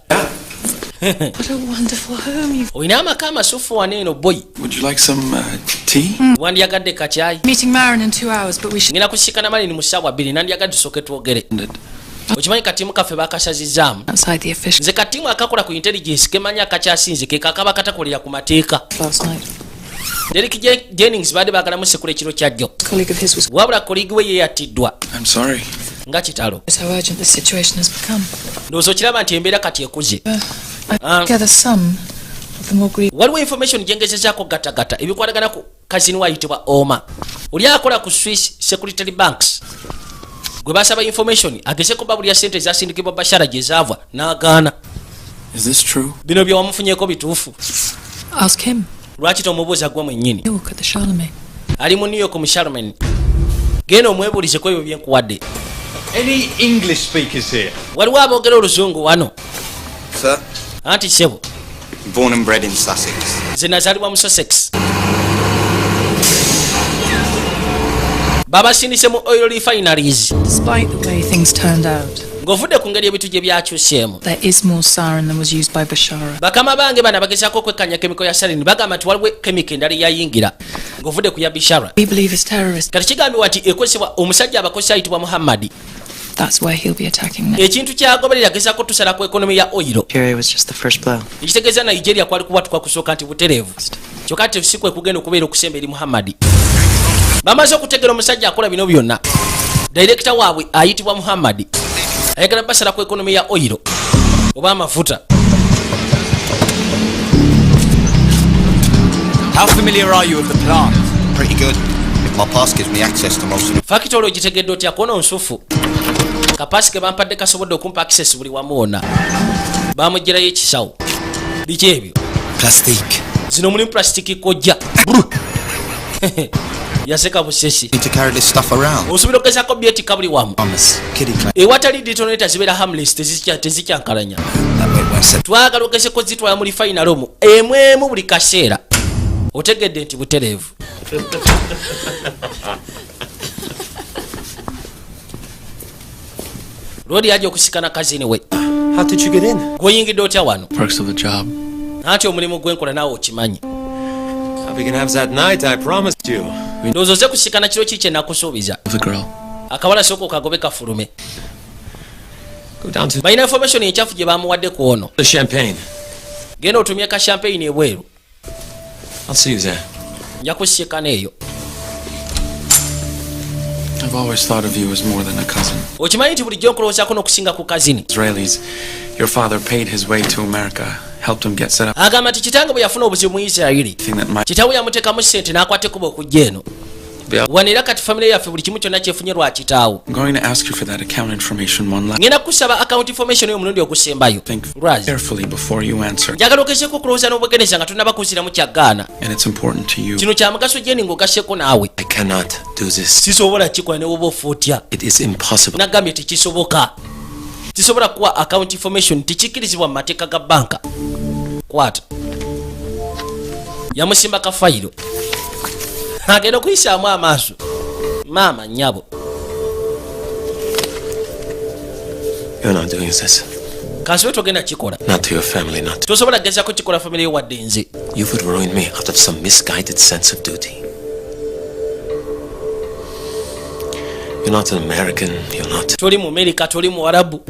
What a wonderful home you've. Oyina amaka amasufu waneeno boy. Would you like some tea? Wandiyagadde kachai. Meeting Marin in 2 hours, but we should. Ngina kusikana mali ni musawa 2 nandiyagadde tusooke twogere. Okimanyi katimu kaffe bakasazizaamu nze katimu akakola ku intelligence kemanya akakyasinze ke kakaba katakolera ku mateeka Derek Jennings baade baagalamu sekula ekiro kyajjo wabula koligi we yeyatiddwa nga kitalo ndowooza okiraba nti embeera kati ekuze waliwo information gyengezezaako gatagata ebikwatagana ku kazini wayitibwa Oma oli akola ku Swiss Security Banks gwe basaba information ageze ko babuli ya sente zasindikibwa Bashara jezaavwa n'agaana. Is this true? Bino bye wamufunyeko bituufu. Ask him. Lwaki tomubuuza gwe mwennyini? Look at the Charlemagne. Ali mu New York mu Charlemagne. Genda omwebuulize ku ebyo bye nkuwadde. Any English speakers here? Waliwo aboogera oluzungu wano. Sir? Anti sebo. Born and bred in Sussex. Nze nazaalibwa mu Sussex. Baba sindise mu oil refineries. Despite the way things turned out, ng'ovudde ku ngeri ebintu gye byakyuseemu, there is more sarin than was used by Bashara. Bakama bange bana bagezaako okwekanya kemiko ya sarin bagamba nti waliwo kemiko endala eyayingira ng'ovudde ku ya Bashara. We believe it's terrorist. Kati kigambibwa nti ekozesebwa omusajja abakozesa ayitibwa Muhammad. That's where he'll be attacking next. Ekintu kyagoberera agezaako tusala ku ekonomi ya oil. Nigeria was just the first blow. Ekitegeeza Nigeria kwali kubwatuka kusooka nti butereevu. Kyokka ate si kwe kugenda okubeera okusemba eri Muhammad. Bamaze okutegera omusajja akola bino byonna. Director waabwe ayitibwa Muhammad. Ayagala basala ku ekonomi ya oil oba amafuta. How familiar are you with the plant? Pretty good. My pass gives me access to most of the factory ogitegedde otya kono nsufu. Kapasi ke bampadde kasobodde okumpa access buli wamu wonna. Bamugirayo ekisawo. Biki ebyo? Plastic. Zino mulimu plastic kojja. Yaseka busesi. Need to carry this stuff around. Osubira ogezaako byetika buli wamu. Ewatali detonator zibeera harmless tezikyankalanya. Twagala ogezeko zitwala mu final omu emu buli kaseera. Otegedde nti butereevu. Lodi yaje okusikana kazini we. How did you get in? Goyingidde otya wano? Perks of the job. Anti omulimu gwenkola naawe okimanyi. We can have that night, I promised you. Ndowooza oze kusikana kiro ki kye nakusuubiza. The girl. Akawala sooka okagobe kafulume. Go down to balina information ekyafu gye bamuwadde ku ono. the champagne. Genda otumye ka champagne ebweru. I'll see you there. Nja kusikana eyo. I've always thought of you as more than a cousin. Okimanyi nti bulijjo nkulowoozaako n'okusinga ku kazini. Israelis, your father paid his way to America, helped him get set up. Agamba nti kitange bwe yafuna obuzibu mu Isirayiri. Kitaawe yamuteekamu ssente n'akwata ekkubo okujja eno. Wanera kati family yaffe buli kimu kyonna kyefunye lwa kitaawo. I'm going to ask you for that account information one last. Ngenda kusaba account information y'omulundi ogusembayo. Think carefully before you answer. Njagala ogezeeko okulowooza n'obwegendereza nga tonnaba kuuziramu kyaggaana. And it's important to you. Kino kya mugaso Jenny ng'ogasseko naawe. I cannot do this. Sisobola kikola ne woba ofuutya. It is impossible. Nagambye tekisoboka. Tisobola kuwa account information tikikkirizibwa mu mateeka ga banka. Kwata. Yamusimba ka fayiro. Agenda okuyisaamu amaaso. Maama nnyabo. You're not doing this. Kansibe togenda kikola. Not to your family, not. Tosobola gezaako kikola family yo wadde nze. You would ruin me out of some misguided sense of duty. You're not an American, you're not. Toli mu America, toli mu Arabu.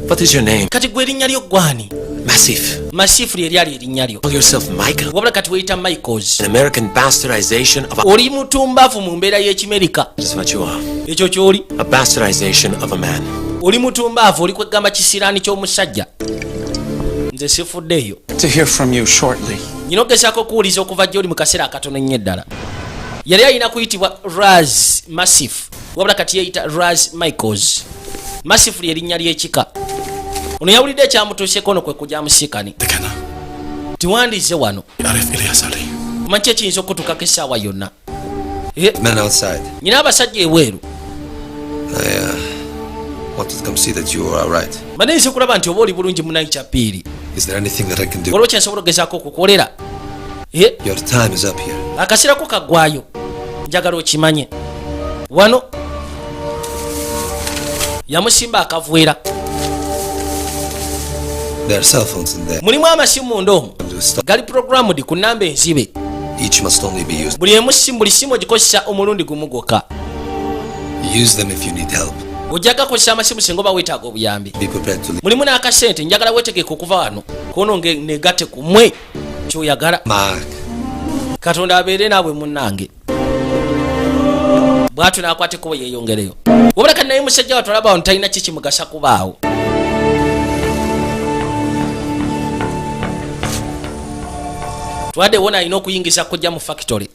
What is your name? Kati gwe erinnya lyo gwani? Massif lyeri ali erinnya lyo. Call yourself Michael. Wabula kati weyita Michaels. An American bastardization of a... Oli mutumbavu mu mbeera y'Ekimerika. That's what you are. Ekyo ky'oli. A bastardization of a man. Oli mutumbavu, oli kwegamba kisiraani ky'omusajja. Nze sifuddeeyo. To hear from you shortly. Nyina ogezaako okuwuliza okuva gy'oli mu kaseera akatono ennyo eddala. Yali alina kuyitibwa Raz Massif. Wabula kati yeeyita Raz Michaels. Massif lyerinnya ly'ekika. Ono yawulidde ekyamutuuseeko ono kwe kujja amusiikani. Tiwandize wano. Omanyi ekiyinza okutuukako essaawa yonna. Men outside. Nyina abasajja eweeru. Wanted to come see that you are right. Manenze kulaba nti oba oli bulungi munayi kyapiiri. Is there anything that I can do? Waliwo kyensobola okugezaako okukolera. Your time is up here. Akaseerako kaggwayo. Njagala okimanye. Wano yamusimba akavuera. There are cell phones in there. Mulimu amasimu ndoomu. Gali programmed ku nnamba enzibe. Each must only be used. Buli simu ogikozesa omulundi gumu gwokka. Use them if you need help. Ojjaga kozesa amasimu singa oba weetaaga obuyambi. Be prepared to leave. Mulimu n'akasente njagala weetegeke okuva wano kono negate ku mmwe ky'oyagala. Mark. Katonda abeere naabwe munnange. Bw'atyo n'akwateko bwe yeeyongereyo. Wabula kati naye musajja watulaba wano talina ki kimugasa kubaawo. Twadde wona alina okuyingiza kujja mu factory.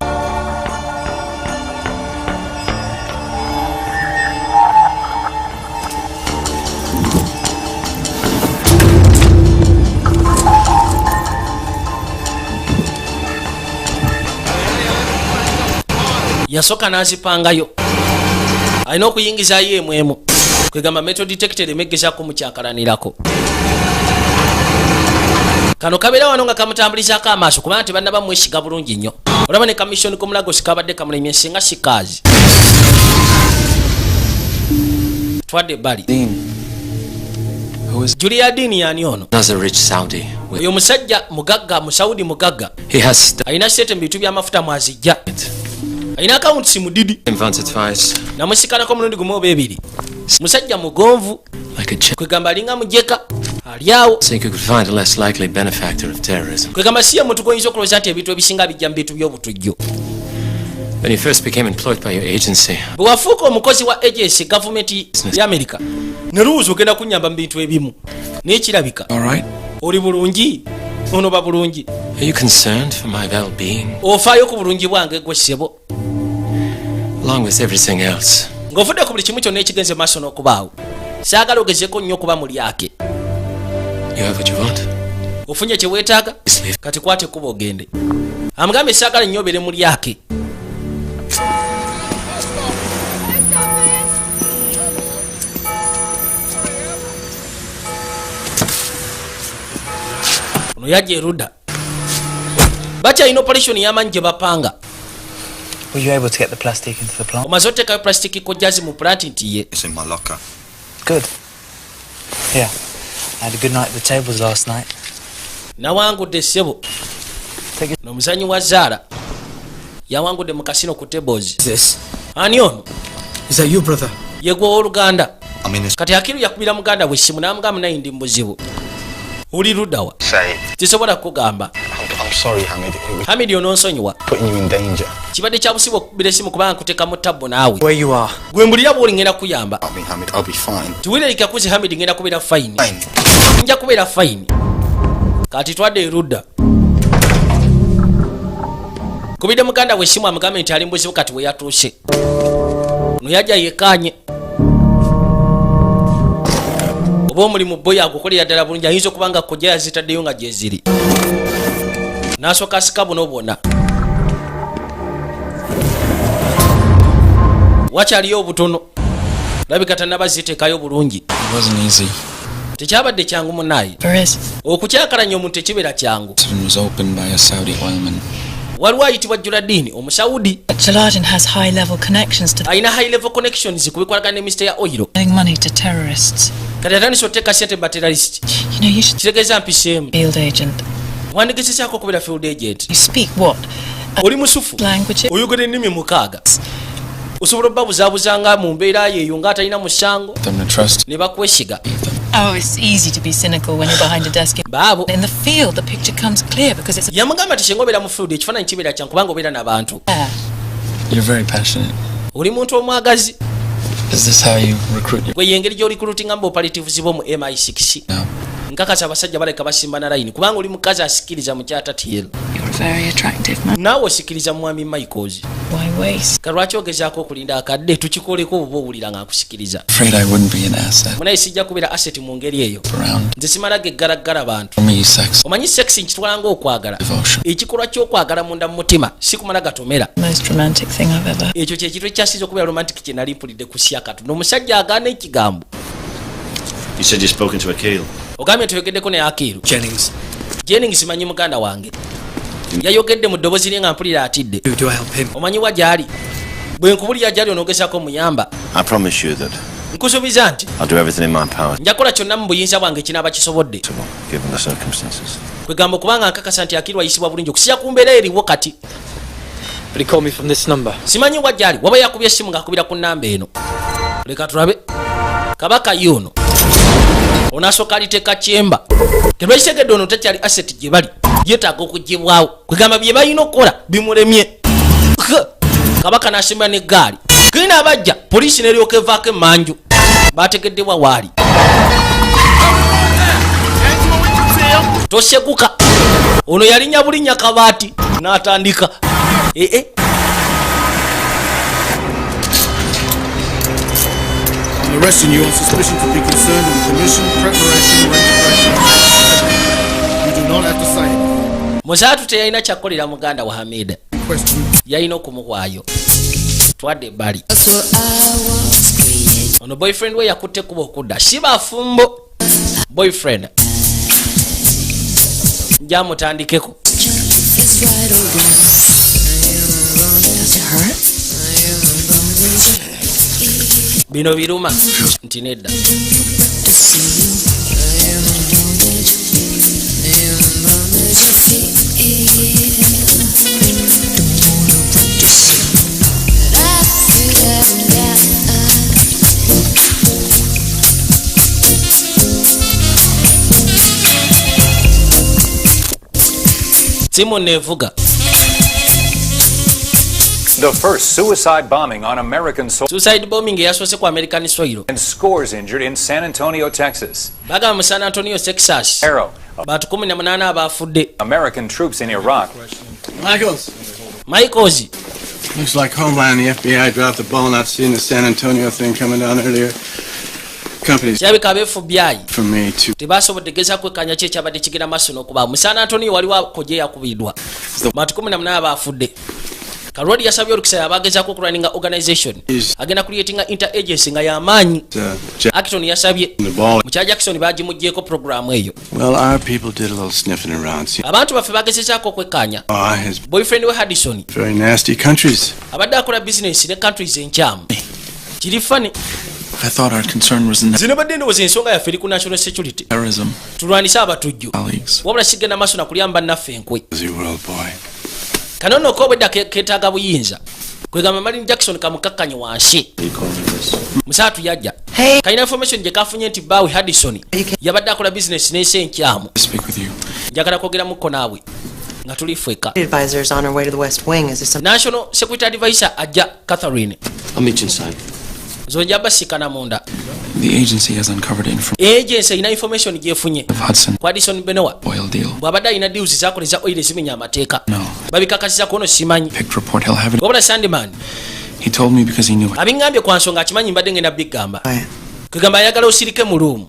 Yasooka n'azipangayo. Alina okuyingizayo emwemu. Kwegamba metal detector emegezaako mukyakalanirako. Kano kabeera wano nga kamutambulizaako amaaso kubanga tebannaba mwesiga bulungi nnyo. Olaba ne kamishoni k'omulagosi kabadde kamulemye singa sikaazi. Twadde ebbali. Julia Dean yani ono. Oyo musajja mugagga, Musaudi mugagga. Alina sente mu bitu by'amafuta mwazijja. Alina akawunti mu didi. Namusikanako mulundi gumu oba ebiri. Musajja mugonvu. Kwegamba alinga mujeka. Aliawo. Kwegamba siye muntu goyinza okulowooza nti ebintu ebisinga bijja mu bintu by'obutujju. When you first became employed by your agency. Bwe wafuuka omukozi wa agency gavumenti ya Amerika. Ne luuzi ogenda kunnyamba mu bintu ebimu. Naye kirabika. Oli bulungi. Ono ba bulungi. Are you concerned for my well-being? Ofaayo ku bulungi bwange gwe ssebo. Along with everything else. Ng'ofudde ku buli kimu kyonna ekigenze maaso n'okubaawo. Saagala ogezeeko nnyo okuba mu lyake. You have what you want. Ofunye kye weetaaga? Kati kwate ekkuba ogende. Amugambe saagala nnyo obeere mu lyake. Ono yajja erudda. Bakyalina operation y'amaanyi gye bapanga. Were you able to get the plastic into the plant? Omaze oteekayo plastic kojjazi mu plant nti ye. It's in my locker. Good. Here. I had a good night at the tables last night. Nawangudde ssebo. N'omuzanyi wa Zara yawangudde mu kasino ku tables. This. Ani ono? Is that you, brother? Ye gwe Luganda. I mean, kati Akiru yakubira muganda bwe simu n'amugamba naye ndi muzibu. Oli luddawa? Tisobola kugamba. I'm sorry, Hamid. Hamid ononsonyiwa. Putting you in danger. Kibadde kya busibu okukubira esimu kubanga nkuteeka mu tabbo naawe. Where you are. Gwe mbulira bw'oli ngenda kuyamba. I mean, Hamid, I'll be fine. Tiwirerika kuzi Hamid ngenda kubeera fine. Nja kubeera fine. Kati twadde erudda. Kubidde muganda we simu amugambe nti ali mbuzibu kati we yatuuse. Ono yajja yekkaanye. Oba omulimu boya agukolera ddala bulungi ayinza okuba nga kojja yazitaddeyo nga gye ziri. N'asooka asika buno bwonna. Wakyaliyo obutono. Labika tannaba ziteekayo bulungi. Tekyabadde kyangu munnaye. Okukyakalanya omuntu tekibeera kyangu. Waliwo ayitibwa Juladini omusaudi. Jaladin has high-level connections to. Ayina high-level connections ku bikwatagana ne Mr. ya oil. Giving money to terrorists. Kati atandise oteeka sente ba terrorist. You know, you should. Kitegeeza mpiseemu. Field agent. Wandigezesaako okubeera field agent. You speak what? Oli musufu. Language. Oyogera ennimi mukaaga. Osobola obbabuzabuzanga mu mbeera yeeyo ng'atalina musango. Ne bakwesiga. Oh, it's easy to be cynical when you're behind a desk. Babu. In the field, the picture comes clear because it's... Yamugamba tishengobera mu field ekifaananyi kibeera kya kubanga obeera n'abantu. You're very passionate. Oli muntu omwagazi. Is this how you recruit? Gwe yengeri gy'oli recruiting amba operatives bo mu MI6. No. Nkakasa abasajja baleka basimba na line kubanga oli mukazi asikiriza mu kyata TL. You're very attractive, man. Naawe osikiriza mwami Michaels. Why waste? Kalwaki ogezaako okulinda akadde tukikoleko oba owulira ng'akusikiriza. Afraid I wouldn't be an asset. Munaye sijja kubeera asset mu ngeri eyo. Nze simala geggalaggala bantu. For me, sex. Omanyi sex nkitwala ng'okwagala. Ekikolwa ky'okwagala munda mu mutima si kumala gatomera. Most romantic thing I've ever. Ekyo kye kintu ekyasiza okubeera romantic kye nali mpulidde ku syakatu. N'omusajja agaana ekigambo. You said you've spoken to Akil. Ogambye tuyogeddeko ne Akiru. Jennings manyi muganda wange. Yayogedde mu ddoboozi lye nga mpulira atidde. Omanyi wa gy'ali? Bwe nkubulira gy'ali onoogezaako muyamba. I promise you that Nkusuubiza nti I'll do everything in my power. njakola kyonna mu buyinza bwange kinaaba kisobodde. Given the circumstances. Kwegamba okubanga nkakasa nti Akiru ayisibwa bulungi okusinziira ku mbeera eriwo kati. But he called me from this number. Simanyi wa gy'ali waba yakubye essimu ng'akubira ku nnamba eno. Leka tulabe. Kabaka yuno. Onasooka aliteeka kyemba. Tebakitegeddde ono takyali asset gye bali. Yeetaaga okuggibwawo. Kwegamba bye balina okukola bimulemye. Kabaka n'asimbula n'eggaali. Genda abajja poliisi n'eryoka evaako emmanju. Baategeddebwa waali. Toseguka. Ono yalinnya bulinnya kabaati n'atandika. I'm arresting you on suspicion to be concerned with the commission, preparation, or integration. You do not have to say anything. Muzaatu teyalina kyakolera muganda wa Hamida. Yalina okumuwaayo. Twadde ebbali. Ono boyfriend we yakutte kuba okudda. Siba fumbo. Boyfriend. Njamutandikeko. Bino biruma nti nedda. Simu nevuga. The first suicide bombing on American soil. Suicide bombing yasoose ku American soil. And scores injured in San Antonio, Texas. Baga mu San Antonio, Texas. Arrow. Batu 18 abafudde. American troops in Iraq. Michaels. Looks like Homeland and the FBI dropped the ball not seeing the San Antonio thing coming down earlier. Companies. Kyabika FBI. For me too. Tebasobodde gezaako kwekkaanya ki ekyabadde kigenda maaso n'okuba. Mu San Antonio waliwo akojja eyakubiddwa. Batu 18 abafudde. Karodi yasabye olukisa abagezaako okulwaninga organization. Agenda creatinga inter-agency nga y'amaanyi. Acton yasabye. Mukyala Jackson baagimuggyeko programu eyo. Well, our people did a little sniffing around. Abantu baffe bagezezaako okwekkaanya. Boyfriend we Haddison. Very nasty countries. Abadde akola business ne countries enkyamu. Kiri funny. I thought our concern was in zinabadde ndowooza ensonga yaffe eri ku national security. terrorism. Tulwanisa abatujju. Wabula sigenda maaso na kulya naffe enkwe. Kanono kobedda ketaaga buyinza. Kwegamba Martin Jackson kamukakkanye wansi. Musaatu yajja. Kalina information gye kafunye nti Bawi Haddison yabadde akola business n'ensi enkyamu. Njagala kwogera mukko naawe. Nga tuli ffeka. Advisors on our way to the West Wing. Is there some National Security Advisor ajja Catherine. I'll meet you inside. Zonja basikana munda. The agency has uncovered information. Agency ina information gyefunye. Kwa Addison Benowa. Oil deal. Bwabadde ina deals zakoleza oil ezimenya amateeka. Babikakasiza kuno simanyi. Picked report he'll have it. Wabula Sandman. He told me because he knew it. Abingambye kwa nsonga akimanyi mbadde ngenda bigamba. Kugamba ayagala osirike mu room.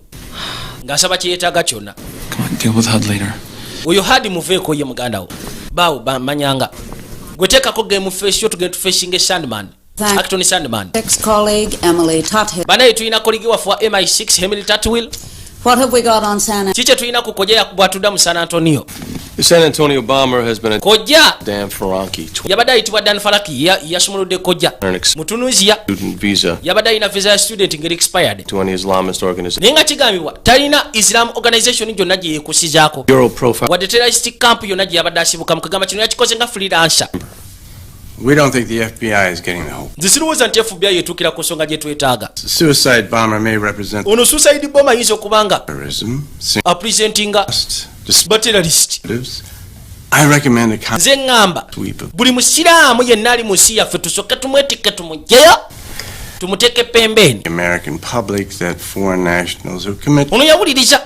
Ngasaba kyetaaga kyonna. Come on, deal with HUD later. Oyo hadi muveeko ye muganda wo. Bawo bamanyanga. Gweteekako game face yo tugenda tufacing Sandman. Acton Sandman. Ex-colleague Emily Tuthill. Banaye tulina koligi waffe wa MI6 Emily Tuthill. What have we got on San Antonio? Chiche tulina ku kojja yakubwatudda mu San Antonio. The San Antonio bomber has been a kojja Dan Faranki. Yabadde ayitibwa Dan Faraki yasumuludde kojja. Mu Tunisia. Student visa. Yabadde ayina visa ya student ngeri expired. To an Islamist organization. Nenga kigambibwa talina Islam organization gyonna gye yeekusizaako. Euro profile. Wadde terrorist camp yonna gye yabadde asibuka mu kugamba kino yakikoze nga freelancer. We don't think the FBI is getting the whole. Zisirowooza nti FBI yetuukira ku nsonga gye twetaaga. Suicide bomber may represent. Ono suicide bomber ayinza okubanga terrorism. Presentinga terrorist. I recommend a nze ngamba buli musiraamu yenna ali mu nsi yaffe tusooke tumwetikke tumugyeyo tumuteeke pembeni. American public that foreign nationals who commit ono yawuliriza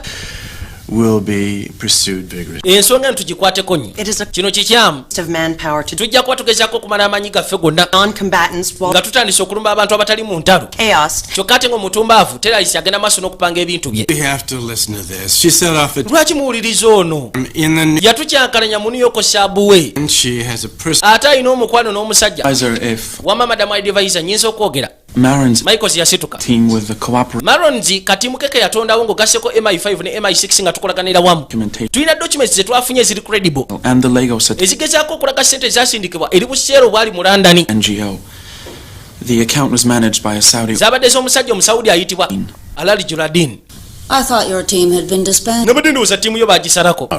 will be pursued vigorously. Ensonga tugikwateko nnyo. Kino kikyamu tujja kuba tugezaako okumala amaanyi gaffe gonna nga tutandise okulumba abantu abatali mu ntalo kyokka ate ng'omutumbaavu teralisi agenda maaso n'okupanga ebintu bye. Lwaki muwuliriza ono yatukyankalanya mu New York Subway ate alina omukwano n'omusajja wama madamu advisor nyinza okwogera Michaels yasituka Maronzi katimu keke yatondawo ng'ogasseko MI5 ne MI6 nga tukolaganira wamu. Tulina documents ze twafunye eziri credible ezigezaako okulaga ssente zasindikibwa eri buseero bwali mu London. The account was managed by a Saudi. Zabadde z'omusajja Omusaudi ayitibwa Alali Juladin. I thought your team had been disbanded. Nabadde ndowooza ttiimu yo bagisalako.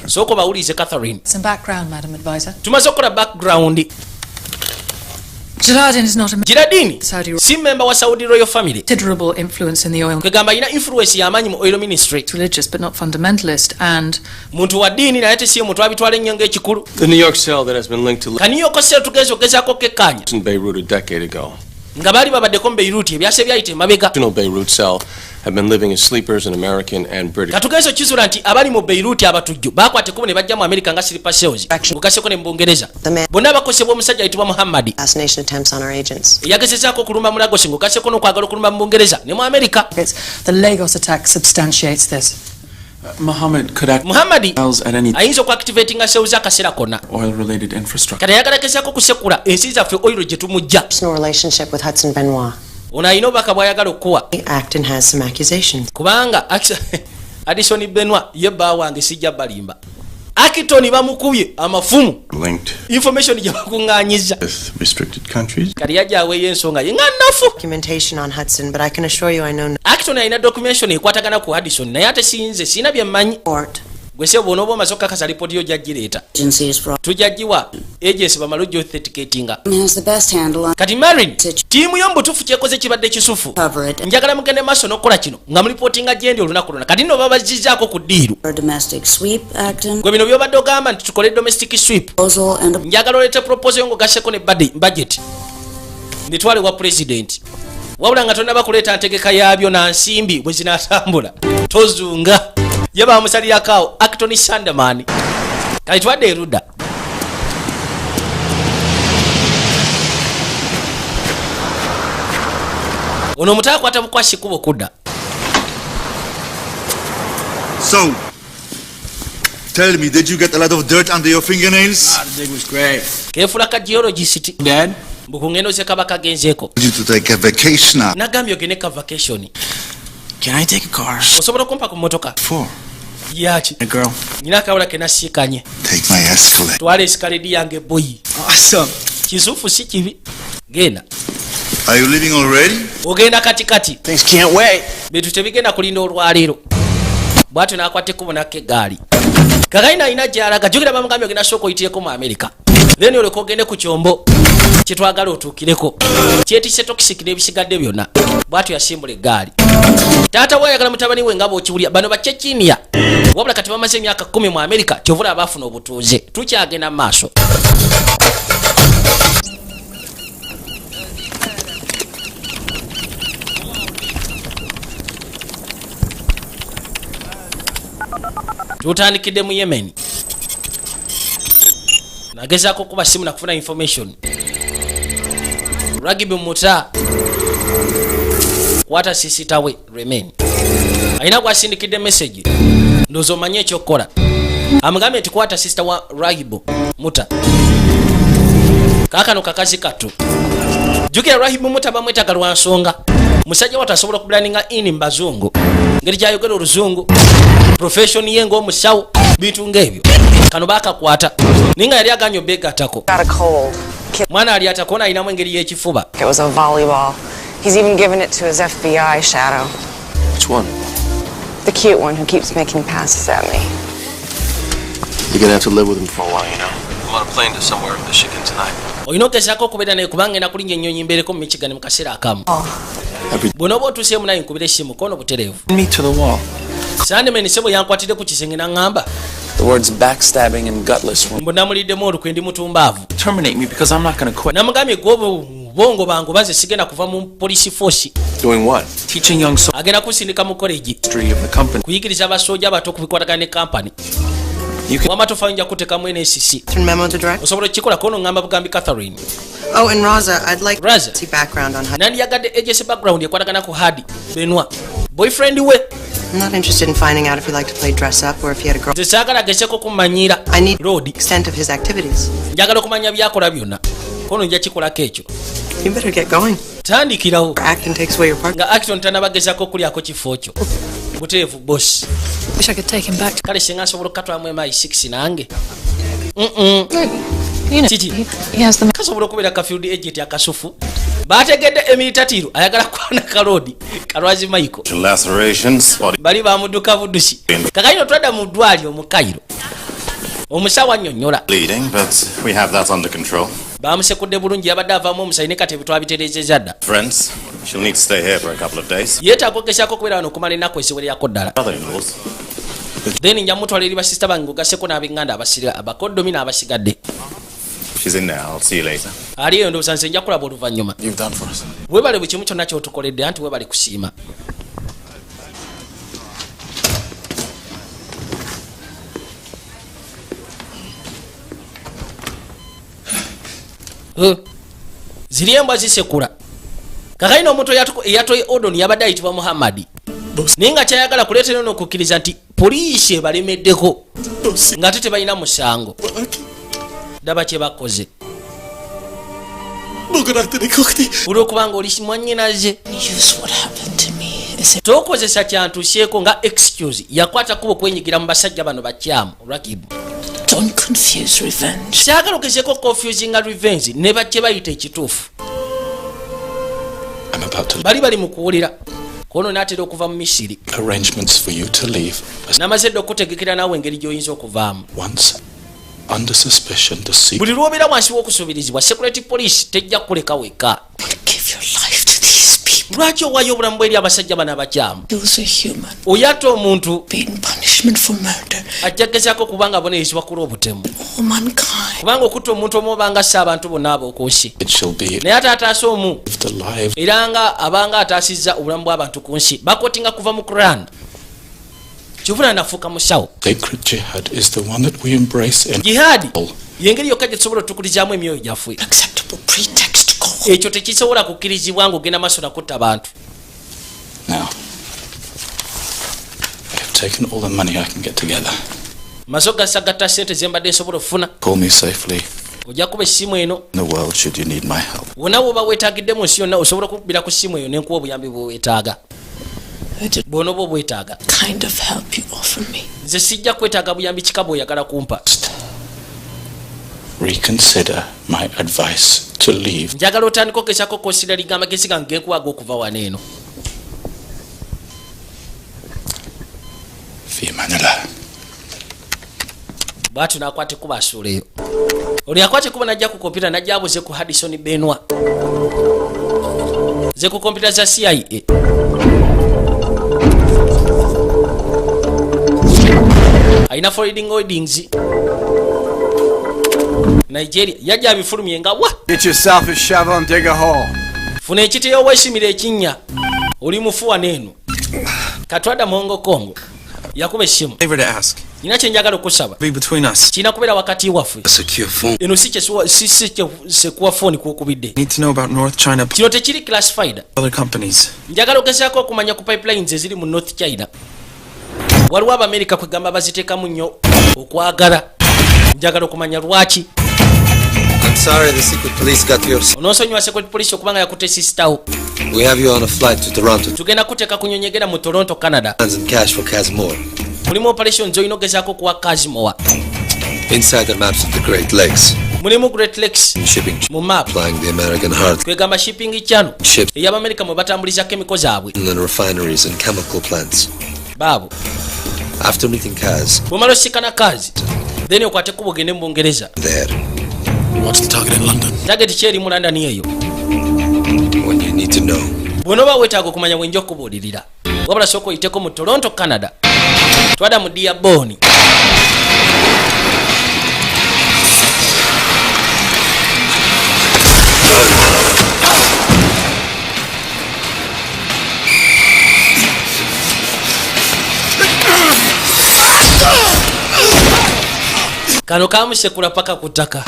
Sooka bawulirize Catherine. Some background, Madam Advisor. Tumaze okukola background. Jiladin is not a Jiladin si member wa Saudi royal family. Considerable influence in the oil. Kwegamba ina influence y'amaanyi mu oil ministry. Religious but not fundamentalist and muntu wa ddiini naye ate si omuntu abitwala ennyo ng'ekikulu. The New York cell that has been linked to New York cell tugezaako kekkanya in Beirut a decade ago. Nga baali babaddeko mu Beirut ebyase byayita emabega. Beirut cell have been living as sleepers in American and British. Katugezo kizula nti abali mu Beirut abatujju bakwateko ne bajja mu America nga sleeper cells. Mugaseko ne mu Bungereza. Bonna bakosebwa omusajja ayitibwa Muhammad. Assassination attempts on our agents. Yagezezaako okulumba mu Lagos ng'ogaseko n'okwagala okulumba mu Bungereza ne mu America. The Lagos attack substantiates this. Muhammad could act Muhammad at any ayinza okuactivatinga cells akaseera konna. Oil related infrastructure. Kati yagalagezaako kusekula ensi zaffe oil gye tumujja. Personal relationship with Hudson Benoit. Ono ayina obubaka bw'ayagala okuwa. Acton has some accusations. Kubanga Addison Benoit ye bba wange sijja balimba. Acton bamukubye amafumu. Linked. Information gye bakuŋŋaanyiza. Restricted countries. Kati yajja aweeyo ensonga ye nga nnafu. Documentation on Hudson, but I can assure you I know. Acton alina documentation ekwatagana ku Addison naye ate sinze sina bye mmanyi. Gwese bw'onooba omaze okukakasa lipooti yo gyaggireeta. Tujaggiwa agency bamala ojja authenticatinga. Kati Marin ttiimu yo mubutuufu kyekoze kibadde kisufu. Njagala mugende maaso n'okukola kino nga mulipootinga gyendi olunaku lwonna kati nno babazizzaako ku ddiiru. Gwe bino by'obadde ogamba nti tukole domestic sweep. Njagala oleete proposal yo ng'ogasseko ne budget. Nditwale wa president. Wabula nga tonnaba kuleeta ntegeka yaabyo na nsimbi bwe zinaatambula. Tozunga. Ye bamusalirako awo Acton Sanderman. Kale twadde erudda. Ono omutaka akwata bukwasi kubo kudda. So, tell me, did you get a lot of dirt under your fingernails? The dig was great. Keefula ka geologist. Dad? Bukungendo ze kabaka genzeeko. Did you take a vacation? Nagambye ogende ka vacation. Can I take a car? Osobola okumpa ku mmotoka. 4. Yaki. A girl. Nina akawula ke nasiikanye. Take my Escalade. Twala Escalade yange boyi. Awesome. Kisuufu si kibi. Genda. Are you leaving already? Ogenda katikati. Things can't wait. Bintu tebigenda kulinda olwaleero. Bwatyo n'akwata ekkubo n'akka eggaali. Kakaina alina gy'alaga jjukira bamugambye ogenda sooka oyitireeko mu America. Then oleka ogende ku kyombo kyetwagala otuukireko. Kyetisse toxic n'ebisigadde byonna. Bwatyo yasimbula eggaali. Taata we ayagala mutabani we nga bw'okiwulira bano Bachechiniya. Wabula kati bamaze emyaka 10 mu America kyovula abaafuna obutuuze. Tukyagenda mu maaso. Tutandikidde mu Yemen. Nagezaako kuba simu na kufuna information. Rugby muta. Kwata sisitawe remain. Aina gwasindikidde message. Ndozo manye ekyokukola. Amugambye nti kwata sister wa Rugby muta. Kakano kakazi katu. Jukira Rugby muta bamwetaaga lwa nsonga. Musajja watasobola okubulaninga ini mbazungu. Ngeri gyayogera oluzungu. Profession ye ng'omusawo bintu ng'ebyo. Kano bakakwata. Ninga yali aganye obeegattako. Mwana ali atakoona alinamu engeri y'ekifuba. It was a volleyball. He's even given it to his FBI shadow. Which one? The cute one who keeps making passes at me. You're gonna have to live with him for a while, you know. I'm on a plane to somewhere in Michigan tonight. oyina ogezaako okubeera naye kubanga ena kulinnya ennyonyi mbeereko mu michigani mu kaseera akamu bw'onooba otuuseemu naye nkubira essimu kono butereevu Sandman sebo yankwatidde ku kisenge n'aŋŋamba The words backstabbing and gutless will mbunamuliddemu olukwe ndi mutumbaavu terminate me because I'm not going to quit. namugambye gwobongo bangu baze sigenda kuva mu police force. Doing what? Teaching young soldiers agenda kusindika mu college history of the company. kuyigiriza abasojja abato ku bikwatagana ne company wamatofa nja kuteekamu NSC osobola okukikola kono ŋŋamba bugambi Catherine. Oh, and Raza, I'd like Raza. to see background on how... nandiyagadde agency background ekwatagana ku Hadi Benwa boyfriend we. I'm not interested in finding out if he liked to play dress up or if he had a girl. Saagala geseko kumanyira I need road the extent of his activities. njagala okumanya byakola byonna kono nja kikolako ekyo. You better get going. tandikirawo Acting takes away your part. nga Acton tanabagezako okulyako kifo kyo buteevu boss. Wish I could take him back. kale singa nsobola okukatwamu MI6 nange He has the kasobola okubeera kafield agent akasufu bategedde emiritatiiro ayagala kwana kalodi kalwazi Michael Lacerations. bali bamudduka buddusi kakayino twadda mu ddwaliro mu Cairo omusawo annyonnyola Bleeding, but we have that under control. bamusekudde bulungi yabadde avaamu omusayi ne kati ebitwabitereezezza dda Friends, she'll need to stay here for a couple of days. yeetaaga ogezaako okubeera wano okumala ennaku eziwererako ddala Brother-in-laws. then nja mutwala eri basista bange ogasseko n'ab'Enganda abakoddomi n'abasigadde. She's in there. I'll see you later. ali eyo ndowooza nze nja kulaba oluvannyuma. You've done for us. weebale buli kimu kyonna kyotukoledde anti weebale kusiima. ziri embwa zisekula kakayina omuntu eyatoye odoni yabadde ayitibwa Muhammadi naye nga kyayagala kuleetera n'okukkiriza nti poliisi ebalemeddeko ng'ate tebalina musango. Daba kye bakoze olw'okubanga oli mwannyinaze tokozesa kyantuuseeko nga excuse yakwata kuba okwenyigira mu basajja bano bakyamu olwakibu kyagala ogezeeko confusinga revenge ne bakye bayita ekituufu bali mu kuwulira kono n'atera okuva mu Misiri namaze dde okutegekera naawe engeri gy'oyinza okuvaamu. buli lw'obeera wansi w'okusuubirizibwa security police tejja kuleka weka. lwaki owaayo obulamu bw'eri abasajja bano abakyamu oyatta omuntu ajja gezaako kubanga abonerezebwa ku lw'obutemu kubanga okutta omuntu omu obanga si abantu bonna ab'oku nsi naye ate ataasa omu era nga abanga ataasizza obulamu bw'abantu ku nsi bakotinga kuva mu Quran kivuna nafuuka musawo. Jihadi yengeri yokka gye tusobola otukulizaamu emyoyo gyaffe ekyo tekisobola kukkirizibwa nga ogenda maaso nakutta abantu. maso gasagatta sente zembadde nsobola okufuna ojja kuba essimu eno wonna woba weetaagidde mu nsi yonna osobola okubbira ku ssimu eyo nenkuwa obuyambi bweweetaaga bw'onooba obwetaaga. nze sijja kwetaaga buyambi kika bw'oyagala kumpa. njagala otandika ogezaako konsideringa amagezi gange genkuwaga okuva wano eno. bwatu nakwate kuba asuula eyo oli akwate kuba najja ku kompyuta najja abuze ku Hadison Benwa ze ku kompyuta za CIA. Aina forwarding holdings Nigeria yajja abifulumye nga wa. Get yourself a shovel and dig a hole. Funa ekitiyo wesimira ekinnya oli mufuwa neno katwada muhongo Kongo yakuba essimu. Favor to ask. Nina kye njagala okusaba. Be between us. Kina kubeera wakati waffe. Secure phone. Eno si sekuwa phone kwokubidde. Need to know about North China. Kino tekiri classified. Other companies. Njagala ogezaako okumanya ku pipelines eziri mu North China. Waliwo Abamerika kwegamba baziteekamu nnyo okwagala. Njagala okumanya lwaki. I'm sorry the secret police got yours. Onosonyiwa secret police okubanga yakutte sister. We have you on a flight to Toronto. Tugenda kuteeka kunyonyegera mu Toronto, Canada. And cash for Kazmore. Mulimu operations oyina ogezaako kuwa Kazmore. Inside the maps of the Great Lakes. Mulimu Great Lakes. Shipping. Mu map. Flying the American heart. Kwegamba shipping channel. Ships. Ey'Abamerika mwe batambuliza chemical zaabwe. And refineries and chemical plants. Baabo. After meeting Kaz. Bw'omala osikana Kaz. Then okwate kuba ogende mu Bungereza. There. What's the target in London? Target cheri mu London eyo. What you need to know. Bwonoba wetaaga okumanya bwenja okubuulirira. Wabula sooka oyiteko mu Toronto, Canada. Twada mu Dearborn. Kano kamusekula paka kutaka.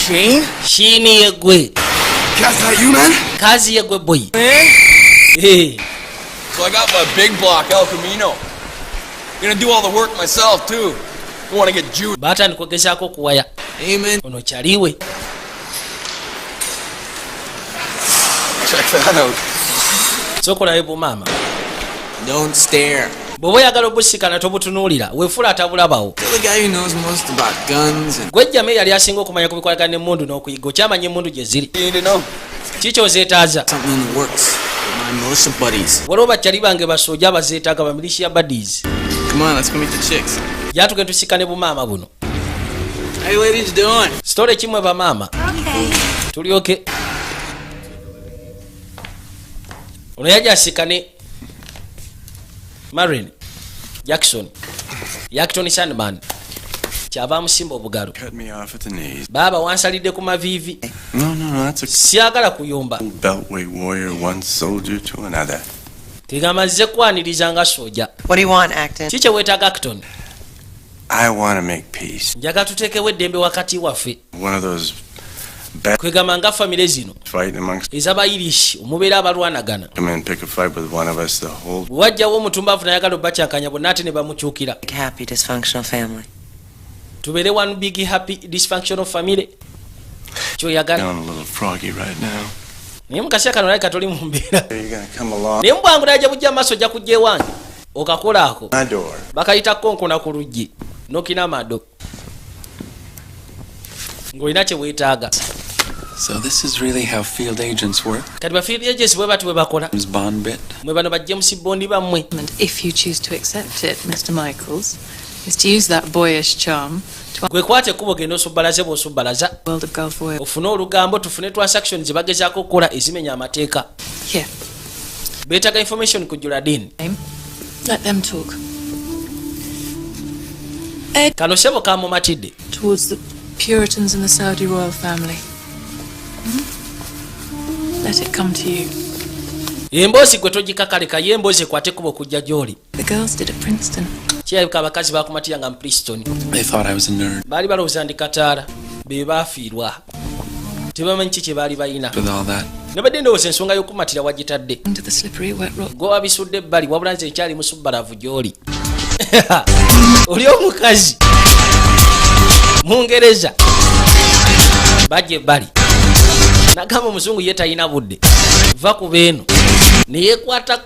Shane? Shini yegwe. That's not you, man? Kazi yegwe boy. Man? Hey. So I got my big block, El Camino. Gonna do all the work myself, too. I wanna get Jude. Bata nikugezaako kuwaya. Amen. Ono chaliwe. Check that out. Sokola ebu mama. Don't stare. Bwoba oyagala obusikana tobutunuulira weefula atabulabawo. The guy who knows most about guns and... Gwejjame yali asinga okumanya ku bikwatagana n'emmundu n'okuyiga okyamanya emmundu gye ziri. Kiki ozeetaaza? Waliwo bakyali bange basooja abazeetaaga ba militia buddies. Come on, let's go meet the chicks. Yatuge tusikane bumaama buno. How you ladies doing? Story kimwe bamaama. Tulyoke. Ono yajja asikane Marin Jackson Yackton Sandman kyava musimba obugalo. Cut me off at the knees. Baba wansalidde ku mavivi. No, that's a siagala kuyomba. Beltway warrior, one soldier to another. Tigamaze kwaniriza nga soja. What do you want, Acton? Chiche wetaaga Acton. I want to make peace. Njaga tuteekewo eddembe wakati waffe. One of those kwegamba nga famire zino ez'Abayirish omubeera abalwanagana. Come and pick a fight with one of us, the whole... Wajjawo omutumbavu nayagala obbakyankanya bonna ate ne bamukyukira. Happy dysfunctional family. Tubeere one big happy dysfunctional family. Kyoyagala. I'm a little froggy right now. Naye mukasya kano alabika toli mu mbeera. You're gonna come along. Naye mbwangula ajja bujja amaaso ojja kujja ewange okakolaako. My door. Bakayita konkona ku luggi nokina mado. Ng'olina kye weetaaga. So this is really how field agents work? Kati ba field agents bwe bati bwe bakola. Bond bit. Mwe bano bajje musibondi bammwe. And if you choose to accept it, Mr. Michaels, is to use that boyish charm to... Gwe kwate kubo genda osubbalaze bw'osubbalaza. World of Gulf oil. Ofune olugambo tufune transactions ze bagezaako okukola ezimenya amateeka. Here. Beetaaga information ku Juladin. Let them talk. Kano sebo kamumatidde. Towards the Puritans in the Saudi royal family. Let it come to you. Emboozi gwe togikakaleka ye emboozi ekwate kubo okujja gy'oli. The girls did at Princeton. Kirabika abakazi bakumatira nga mu Princeton. They thought I was a nerd. Baali balowooza ndi kataala. Be baafiirwa. Tebamanyi ki kye baali balina. With all that. Nabadde ndowooza ensonga y'okumatira wagitadde. Into the slippery wet rock. Gwe wabisudde ebbali wabula nze ekyali musubbalavu gy'oli. Oli omukazi. Mungereza. Bajje ebbali. Nagamba omuzungu ye talina budde. Va ku beeno. Neyekwata.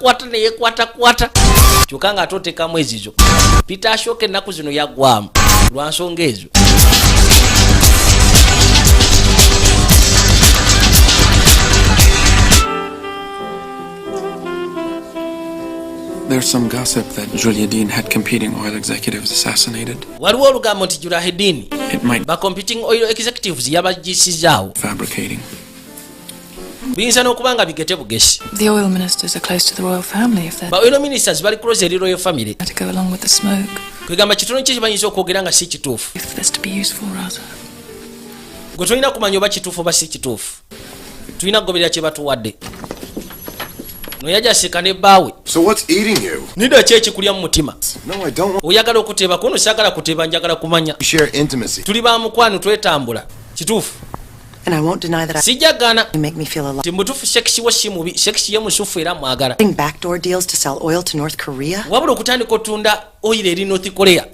Kyokka nga ate oteekamu ezizo. Peter Ashoka ennaku zino yaggwamu. Lwa nsonga ezo. There's some gossip that Juliadine had competing oil executives assassinated. Waliwo olugambo nti Juliadine It might ba competing oil executives yabagisizzaawo. fabricating. Biyinza n'okuba nga bigete bugesi. The oil ministers are close to the royal family if they're... Ba oil ministers bali close eri royal family. to go along with the smoke. Kwegamba kitono ki bayinza okwogera nga si kituufu. If this to be useful rather. Gwe tulina kumanya oba kituufu oba si kituufu. Tulina kugoberera kye batuwadde. Noyajja aseka ne bbaawe. So what's eating you? Nida ki ekikulya mu mutima? No, I don't. Oyagala okuteeba kuno saagala kuteeba njagala kumanya. Share intimacy. Tuli ba mukwano twetambula. Kituufu. And I won't deny that Sijagana. you make me feel alive. Timutufu seksi wo si mubi, seksi ye musufu era mwagala. Backdoor deals to sell oil to North Korea. Wabula okutandika otunda oil eri North Korea.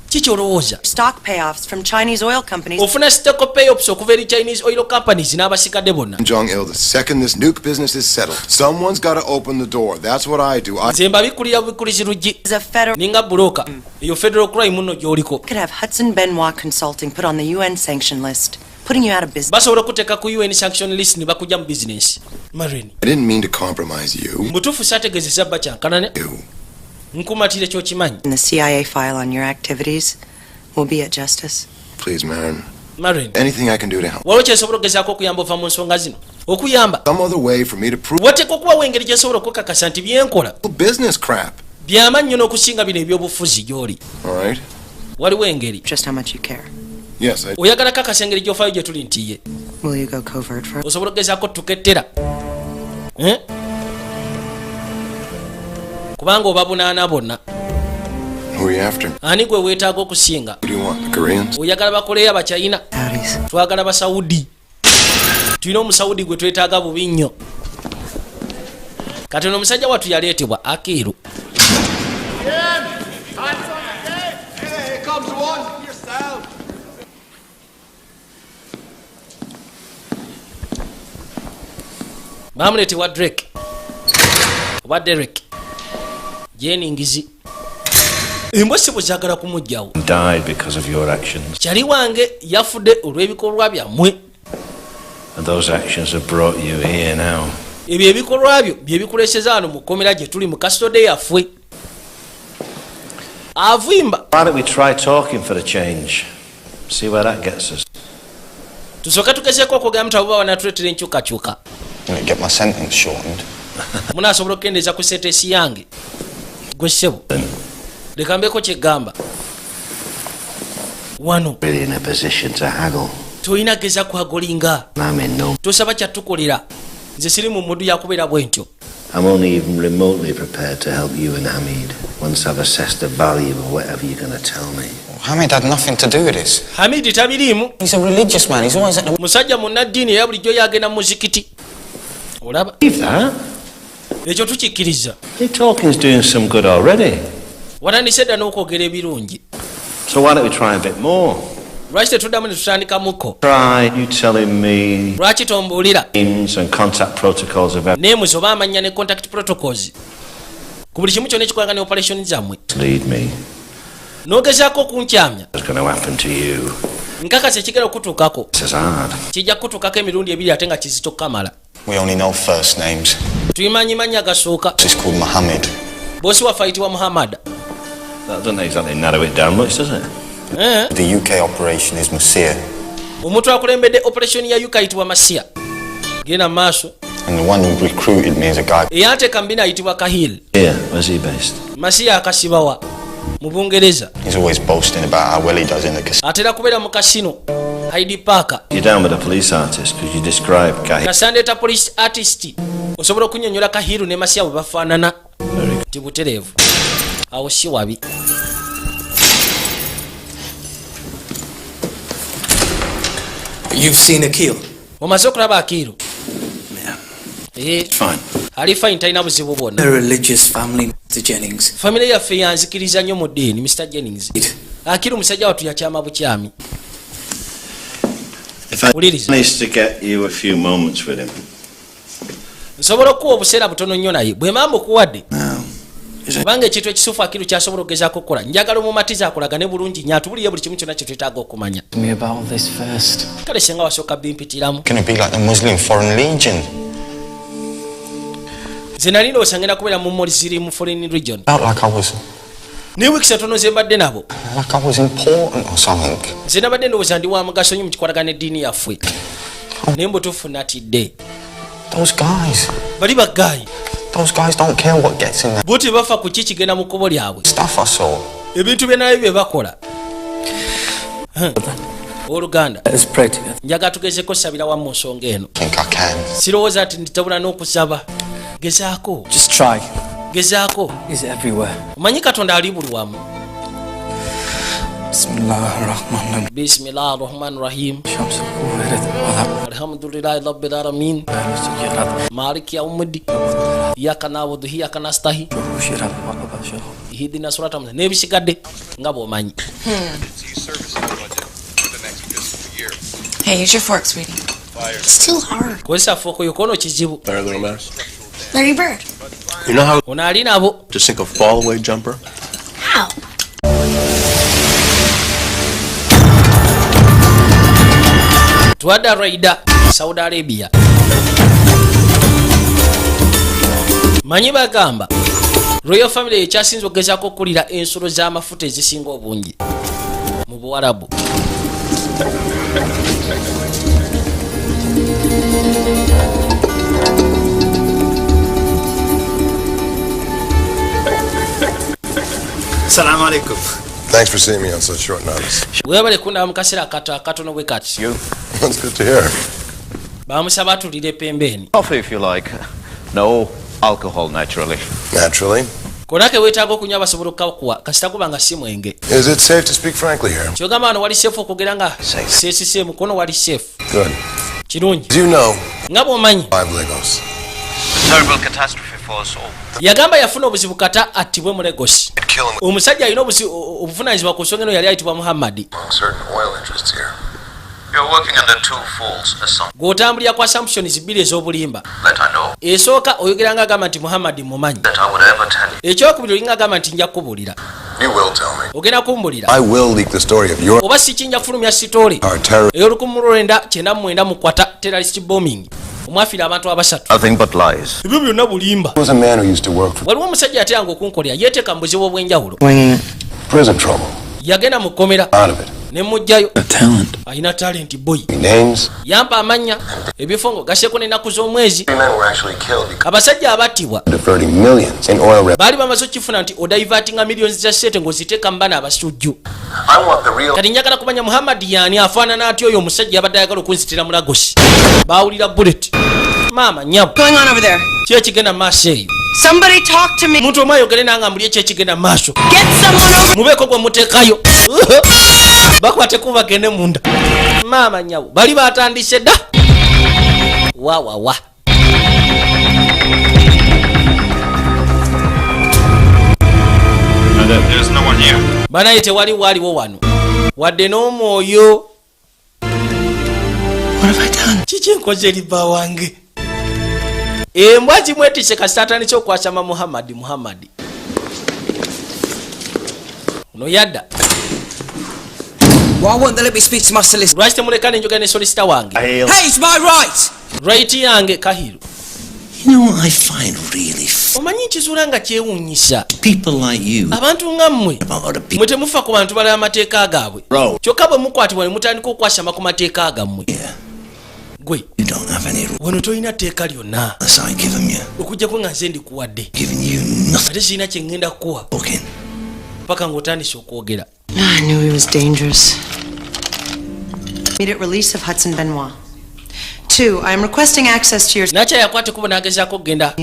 Kiki olowooza? Stock payoffs from Chinese oil companies. Ofuna stock payoffs okuva eri Chinese oil companies n'abasigadde bonna. Jong-il, the second this nuke business is settled, someone's got to open the door. That's what I do. Nze mbabikulira bikulizi luggi. Ninga broker. Eyo federal crime nno gy'oliko. Could have Hudson Benoit Consulting put on the UN sanction list, putting you out of business. Basobola okuteeka ku UN sanction list ne bakujja mu business. Marini. I didn't mean to compromise you. Mutuufu saategeezesa bakyankanane. Nkumatire ky'okimanyi. And the CIA file on your activities will be at justice. Please, Marin. Marin. Anything I can do to help. Waliwo kyensobola okugezaako okuyamba ova mu nsonga zino? Okuyamba. Some other way for me to prove. Wateekwa okubawo engeri gyensobola okukakasa nti byenkola. Business crap. By'amannyo n'okusinga bino ebyobufuzi gy'oli. All right. Waliwo engeri. Just how much you care. Yes, I. Oyagala kakasa engeri gy'ofaayo gye tuli nti ye. Will you go covert first? Osobola okugezaako tukettera. Kubanga oba bunaana bonna. Who are you after? Ani gwe weetaaga okusinga? Who do you want? The Koreans? Oyagala bakoleya Abachina? Twagala Basaudi. Tulina Omusaudi gwe twetaaga bubi nnyo. Kati ono omusajja wattu yaleetebwa Akiru. Bamuleetebwa Drake oba Derek Jennings. Embwa si bwezagala kumugjawo. Died because of your actions. Kyali wange yafudde olw'ebikolwa byammwe. And those actions have brought you here now. Ebyo ebikolwa byo bye bikuleeseza wano mu kkomera gye tuli mu kasitode yaffe. Avimba. Why don't we try talking for a change? See where that gets us. Tusooka tugezeeko okugamba nti abo banatuleetera enkyukakyuka. Get my sentence shortened. Munaasobola okukendeeza ku sentensi yange. Gwe ssebo. Leka mbeeko kyegamba. Wano. Really in a position to haggle. Toyina geza kuhagolinga. Tosaba kyatukolera. Nze siri mu muddu yakubeera bwentyo. I'm only even remotely prepared to help you and Hamid once I've assessed the value of whatever you're going to tell me. Hamid had nothing to do with this. Hamid tabirimu. He's a religious man. He's always at the... Musajja munnaddiini era bulijjo yagenda mu muzikiti. Olaba? Believe that? Ekyo tukikkiriza. Your talking's doing some good already. Watandise dda n'okwogera ebirungi. So why don't we try a bit more? Lwaki tetuddamu ne tutandikamuko? Try you telling me Lwaki tombuulira names and contact protocols of every... names oba amanya ne contact protocols ku buli kimu kyonna ekikolagana ne operation zammwe. Lead me. N'ogezaako okunkyamya. What's going to happen to you? Nkakasa ekigenda okutuukako. This is hard. Kijja kutuukako emirundi ebiri ate nga kizito kamala. We only know first names. Tuyimanyi mannya gasooka. He's called Mohammed. Bosi waffe ayitibwa Muhammad. That doesn't exactly narrow it down much, does it? The UK operation is Musia. Omuntu akulembedde operation ya UK ayitibwa Masia. Genda maaso. And the one who recruited me is a guy. Eyanteeka mbina ayitibwa Kahil. Yeah, where's he based? Masia akasibawa mu Bungereza. He's always boasting about how well he does in the casino. Atera kubeera mu kasino. Hyde Park. You're down with a police artist because you describe Kahil. Kasandeta police artist. Osobola okunnyonnyola Kahiru ne Masia bwe bafaanana. Tibutereevu. Awo si wabi. You've seen Akil? Omaze okulaba Akiru? Yeah. Fine. Ali fine, talina buzibu bwonna. A religious family, Mr. Jennings. Family yaffe yanzikiriza nnyo mu ddiini, Mr. Jennings. Akiru musajja wattu yakyama bukyami. If I manage to get you a few moments with him. Nsobola okuwa obuseera butono nnyo naye bwe mamba okuwadde. Kubanga ekintu ekisufu Akiru kyasobola okugezaako okukola. Njagala omumatiza akolagane bulungi nnyo atubulire buli kimu kyonna kye twetaaga okumanya. Kale singa wasooka bimpitiramu. Gonna be like the Muslim Foreign Legion. Nze nali ndowooza ngenda kubeera mu mmuli ziri mu Foreign Legion. Felt like I was... Ne wiiki tono ze mbadde nabo. Like I was important or something. Nze nabadde ndowooza ndi wa mugaso nnyo mu kikwatagana n'eddiini yaffe. Naye mbutuufu natidde. Those guys. Bali baggayi. Those guys don't care what gets in there. Buti bafa ku kikigenda mu kkubo lyabwe. Stuff I saw. Ebintu bye nabyo bye bakola. Oluganda. Njaga tugezeko sabira wa mu nsonga eno. Sirowooza ati nditabula n'okusaba. Gezaako. Just try. Gezaako. He's everywhere. Omanyi Katonda ali buli wamu. Bismillahirrahmanirrahim. Bismillahirrahmanirrahim. Alhamdulillahi rabbil alamin. Maliki yawmiddin. Iyyaka na'budu wa iyyaka nasta'in. Ihdina siratal mustaqim. Nebisigadde nga bw'omanyi. Hey, use your fork, sweetie. It's too hard. Kozesa fooko yokono kizibu. Larry Bird. You know how ono ali nabo to sink a fall-away jumper? How? Tuwadde Raida, Saudi Arabia. Manyi bagamba Royal Family ekyasinze okugezaako okukulira ensolo z'amafuta ezisinga obungi mu Buwarabu. Assalamu alaikum. Thanks for seeing me on such short notice. Webale kuna mukasira katono bwe kati. That's good to hear. Bamusaba tulire pembeni. Coffee if you like. No alcohol naturally. Naturally. Konake wetaaga okunywa basobola okukakuwa kasita kubanga si mwenge. Is it safe to speak frankly here? Kyogamba wano wali safe okugera nga sesise mukono wali safe. Good. Kirungi. Do you know? Nga bw'omanyi. 5 Lagos. Terrible catastrophe for us all. Yagamba yafuna obuzibu kata attibwe mu Lagos. Omusajja alina obuvunaanyizibwa ku nsonga eno yali ayitibwa Muhammad. Certain oil interests here. You're working under two false assumptions. Gw'otambulira ku assumptions bbiri ez'obulimba. That I know. Esooka oyogera nga agamba nti Muhammad mumanyi. That I would ever tell you. Ekyokubiri olinga agamba nti nja kukubuulira. You will tell me. Ogenda kumbulira. I will leak the story of your oba si kinja kufulumya sitoole ey'olukumulwenda mu kwata terrorist bombing omwafiira abantu abasatu. Nothing but lies. Ebyo byonna bulimba. was a man who used to work for waliwo omusajja yateranga okunkolera yeeteeka mu buzibu obw'enjawulo. prison trouble. Yagenda mu kkomera Out of it. ne mujjayo alina talent boy. Names. Yampa amanya ebifo ngo gaseeko n'ennaku z'omwezi. 3 men were actually killed because abasajja abattibwa diverting millions in oil revenue. baali bamaze okifuna nti odivertinga millions za sente ng'oziteeka mu baana abasujju. I want the real. Kati njagala kumanya Muhammad yaani afaanana atya oyo omusajja yabadde ayagala okunzitira mu Lagos. Baawulira bullet. Maama nyabo. Going on over there? Ki ekigenda mu maaso eyo? Somebody talk to me. Muntu omu ayogere nange mbuli eki ekigenda mu maaso. Get someone over. Mubeeko gwe muteekayo. Bakwateko bagende munda. Maama nyabo. Bali batandise dda. Wa. There's no one here. Banaye tewali waaliwo wano. Wadde n'omwoyo. What have I done? Kiki enkoze libba wange? Embwa kimwetise kasita atandise okwasama Muhammad. Uno yadda. Why won't they let me speak to my solicitor? Lwaki temuleka nenjogera ne solicitor wange? Hey, it's my right! Right yange Kahiru. You know what I find really omanyi nkizuula nga kyewuunyisa people like you abantu nga mmwe about other people. mwe temufa ku bantu balala amateeka gaabwe kyokka bwe mukwatibwa ne mutandika okwasama ku mateeka gammwe gwe wano tolina tteeka lyonna okujjako nga nze ndikuwadde ate sirina kye ŋŋenda kukuwa paka ng'otandise okwogera. I knew he was dangerous. Immediate release of Hudson Benoit. 2. I am requesting access to your. Nacha yakwate kubo nagezaako okugenda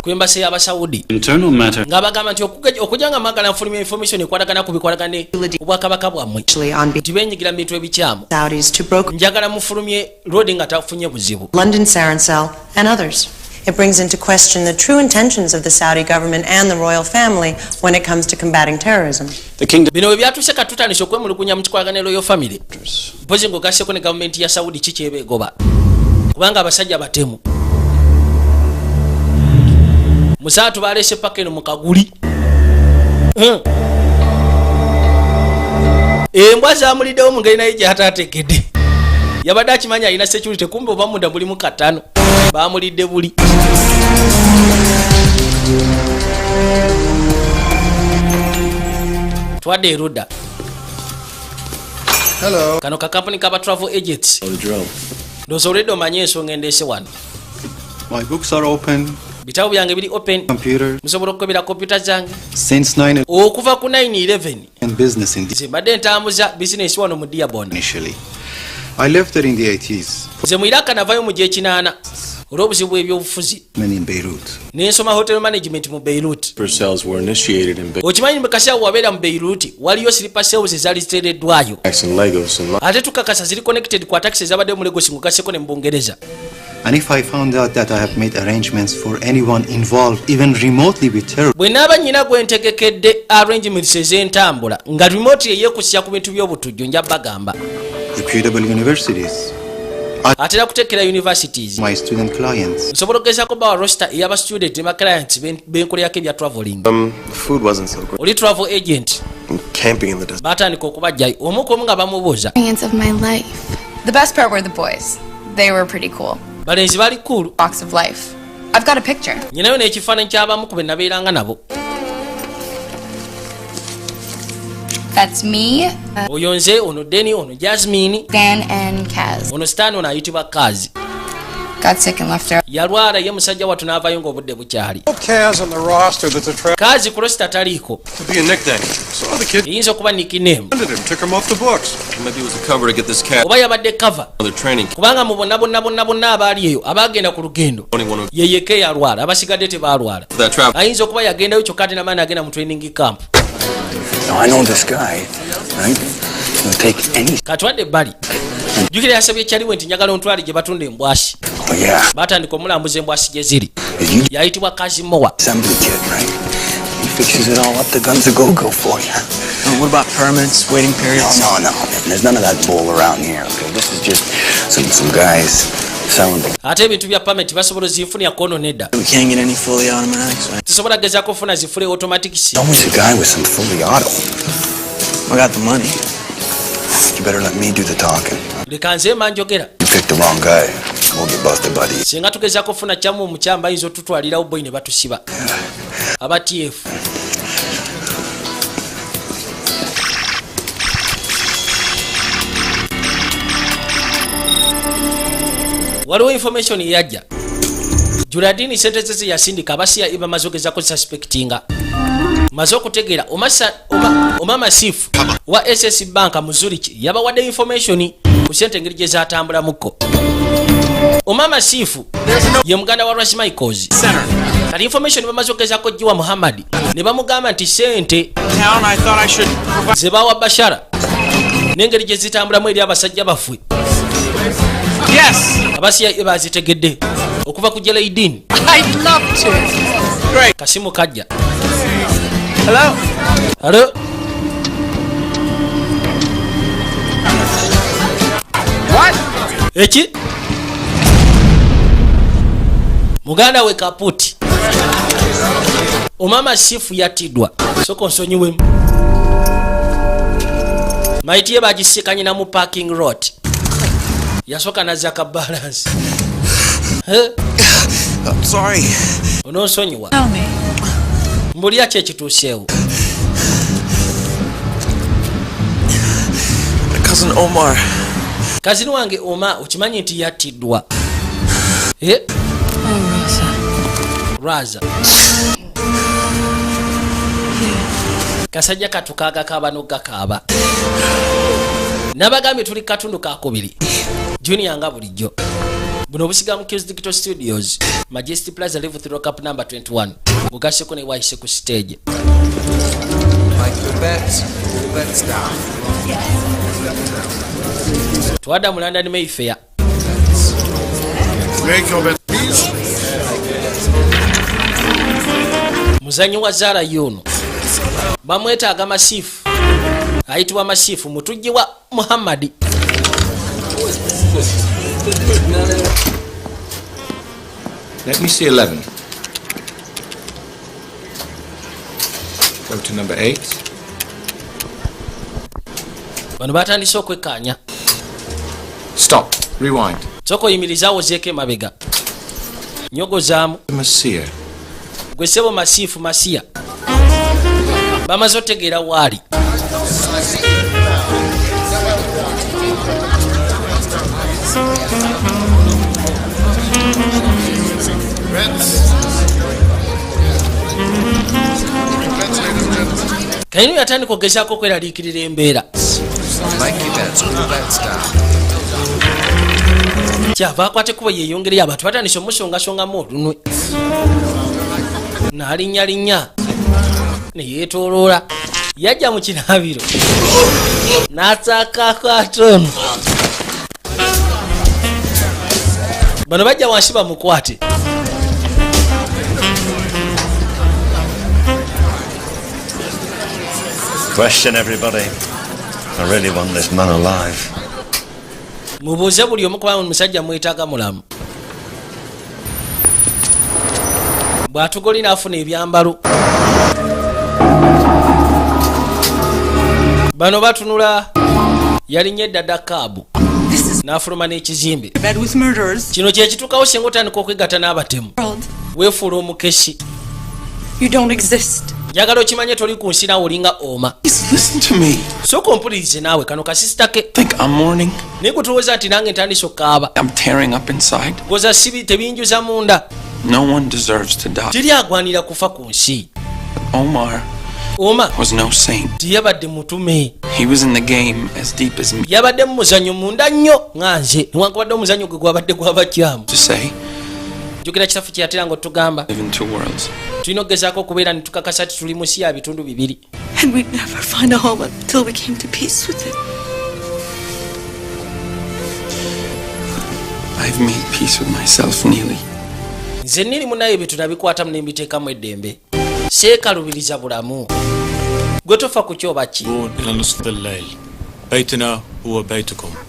ku embassy y'Abasaudi Internal matter. ng'abagamba nti okujja nga mwagala nfulumya information ekwatagana ku bikwatagana obwakabaka bwammwe nti beenyigira mu bintu ebikyamu njagala mufulumye road nga tafunye buzibu. London Sarin Cell and others. It brings into question the true intentions of the Saudi government and the royal family when it comes to combating terrorism. Bino bwe byatuuse katutandise okwemulugunya mu kikwatagana royal family mpozi ng'ogasseko ne gavumenti ya Saudi ki kyebeegoba kubanga abasajja batemu musaatu baleese paka eno mu kaguli embwa zamuliddewo mu ngeri naye gyataatekedde yabadde akimanya alina security kumbe oba munda mulimu katano bamulidde buli. Twadde eruda kano kakampuni kaba travel agents ndowooza olwedde omanye ensonga endeese wano. My books are open. Bitabo byange biri open. Computer. Musobola okukebera kompyuta zange. Since 9 okuva ku 9/11. And business in nze mbadde ntambuza bizinesi wano mu Dearborn. Initially. I left it in the 80s. Nze mu Iraq navayo mu gy'ekinaana olw'obuzibu bw'ebyobufuzi. Many in Beirut. N'ensoma hotel management mu Beirut. Cells were initiated in Beirut. Okimanyi mu kaseera wabeera mu Beirut waliyo sleeper cells ezaali ziteereddwayo. Ate tukakasa ziri connected ku attacks ezabadde mu Lagos ng'ogasseko ne mu Bungereza. And if I found out that I have made arrangements for anyone involved even remotely with terror. Bwe naaba nnyina gwe ntegekedde arrangements ez'entambula nga remote yeyeekusia ku bintu by'obutujju nja bagamba. Reputable universities. Atera kuteekera universities. My student clients. Nsobola okugezaako bawa roster ey'aba student ne ba clients benkolerako ebya traveling. The food wasn't so good. Oli travel agent. Camping in the desert. Batandika okubajjayo omu ku omu nga bamubuuza. Of my life. The best part were the boys. They were pretty cool. Balenzi bali cool. Box of life. I've got a picture. Nyinayo n'ekifaananyi ky'abamu ku be nabeeranga nabo. That's me, oyo nze, ono Denny, ono Jasmine, Dan and Kaz. ono Stan, ono ayitibwa Kazi. Got sick and left her. Yalwala ye musajja wattu n'avaayo ng'obudde bukyali. Kaz on the roster that's a trap. Kazi ku roster taliiko. To be a nickname. So the kid eyinza okuba nickname. Took him off the books. Maybe it was a cover to get this cat. Oba yabadde cover. Other training. Kubanga mu bonna abaali eyo abaagenda ku lugendo. Ye yekka yalwala, abasigadde tebaalwala. Ayinza okuba yagendayo kyokka ate n'amaani agenda mu training camp. Now I know this guy, right? He'll take any. Katwadde bali. Jukira yasabye ekyaliwo nti njagala ontwale gye batunda embwasi. Oh yeah. Batandika omulambuza embwasi gye ziri. Yayitibwa Kazimowa. Assembly kid, right? He fixes it all up. The guns a go for you. What about permits, waiting periods? No. There's none of that bull around here. Okay, this is just some guys selling. Ate ebintu bya permit basobola zifunira kono nedda. We can't get any fully automatics, right? Tusobola gezaako kufuna zifule automatics. Always a guy with some fully auto. I got the money. You better let me do the talking. Leka nze manjogera. You picked the wrong guy. We'll get busted, buddy. Singa tugezaako kufuna kyamu omukyamba ayinza otutwalirawo boyi ne batusiba. Aba TF. Waliwo information yajja. Juladini sentence ze yasindika abasiya iba mazogeza ko suspectinga. Mazo kutegeera omama Sifu wa SS Bank mu Zurich yabawadde information ku sente ngeri gye zatambula muko. Omama Sifu ye muganda wa Rush Michaels. Kati information bamazogeza ko Jiwa Muhammad ne bamugamba nti sente ze bawa Bashara n'engeri gye zitambulamu eri abasajja bafwe. Yes. Abasiya iba zitegedde okuva ku Jelaidin. I'd love to. Great. Kasimu kajja. Hello. Hello. What? Eki? Muganda we kaputi. Omama Sifu yatidwa. Soko nsonyiwemu. Maiti ye bagisikanye na mu parking lot. Yasoka nazaka balance. I'm sorry. Ono nsonyiwa. Tell me. Mbuli yache ekituuseewo. My cousin Omar. Kazini wange Omar ukimanyi nti yatidwa. Raza. Kasajja katukaaga kaaba n'ogakaaba. Nabagambye tuli katundu kakubiri. Junior nga bulijjo. Buno busiga mu Kills Digital Studios. Majesty Plaza Level 3 Cup number 21. Mugaseko ne wayise ku stage. Like the bets down. Twada mu London Mayfair. Make your bet, please. Muzanyi wa Zara yuno. Bamwetaaga Masifu. Ayitibwa Masifu mutujji wa Muhammad. Let me see 11. Go to number 8. Bano batandise okwekkaanya. Stop. Rewind. Soko yimirizaawo zeeke mabega. Nyogozaamu. Masiya. Gwe ssebo Masifu Masiya. Bamaze otegeera waali. Kayino yatandika okugezaako okweraliikirira embeera. Kyava akwate kuba yeeyongereyo abantu batandise omusongasongamu olunwe. N'alinnyalinnya ne yeetooloola. Yajja mu kinaabiro n'asaakaako atono. Bano bajja wansi bamukwate. Question everybody. I really want this man alive. Mubuuze buli omu kuba omusajja mwetaaga mulamu. Bw'atugolina afuna ebyambalo. Bano batunula yalinnye Dada Kaabu. N'afuluma n'ekizimbe. Kino kye kituukawo singa otandika okwegatta n'abatemu. Weefuula omukesi. You don't exist. njagala okimanye toli ku nsi naawe olinga oma. Listen to me. Sooka ompulirize naawe kano kasisita ke. Think I'm mourning? Naye kutowooza nti nange ntandise okukaaba. I'm tearing up inside. Goza sibi tebinjuza munda. No one deserves to die. Teri agwanira kufa ku nsi. Omar was no saint. Tiyabadde mutume. He was in the game as deep as me. Yabadde mu muzannyo munda nnyo nga nze. Newankubadde omuzannyo gwe gwabadde gw'abakyamu. To say, jjukira kitaffe kye yatera ng'otugamba. live in two worlds. Tulina okugezaako okubeera ne tukakasa ti tuli mu nsi ya bitundu bibiri. And we'd never find a home until we came to peace with it. I've made peace with myself nearly. Nze nniri munaye bye tunabikwatamu ne mbiteekamu eddembe. Seekalubiriza bulamu. Gwe tofa ku kyoba ki?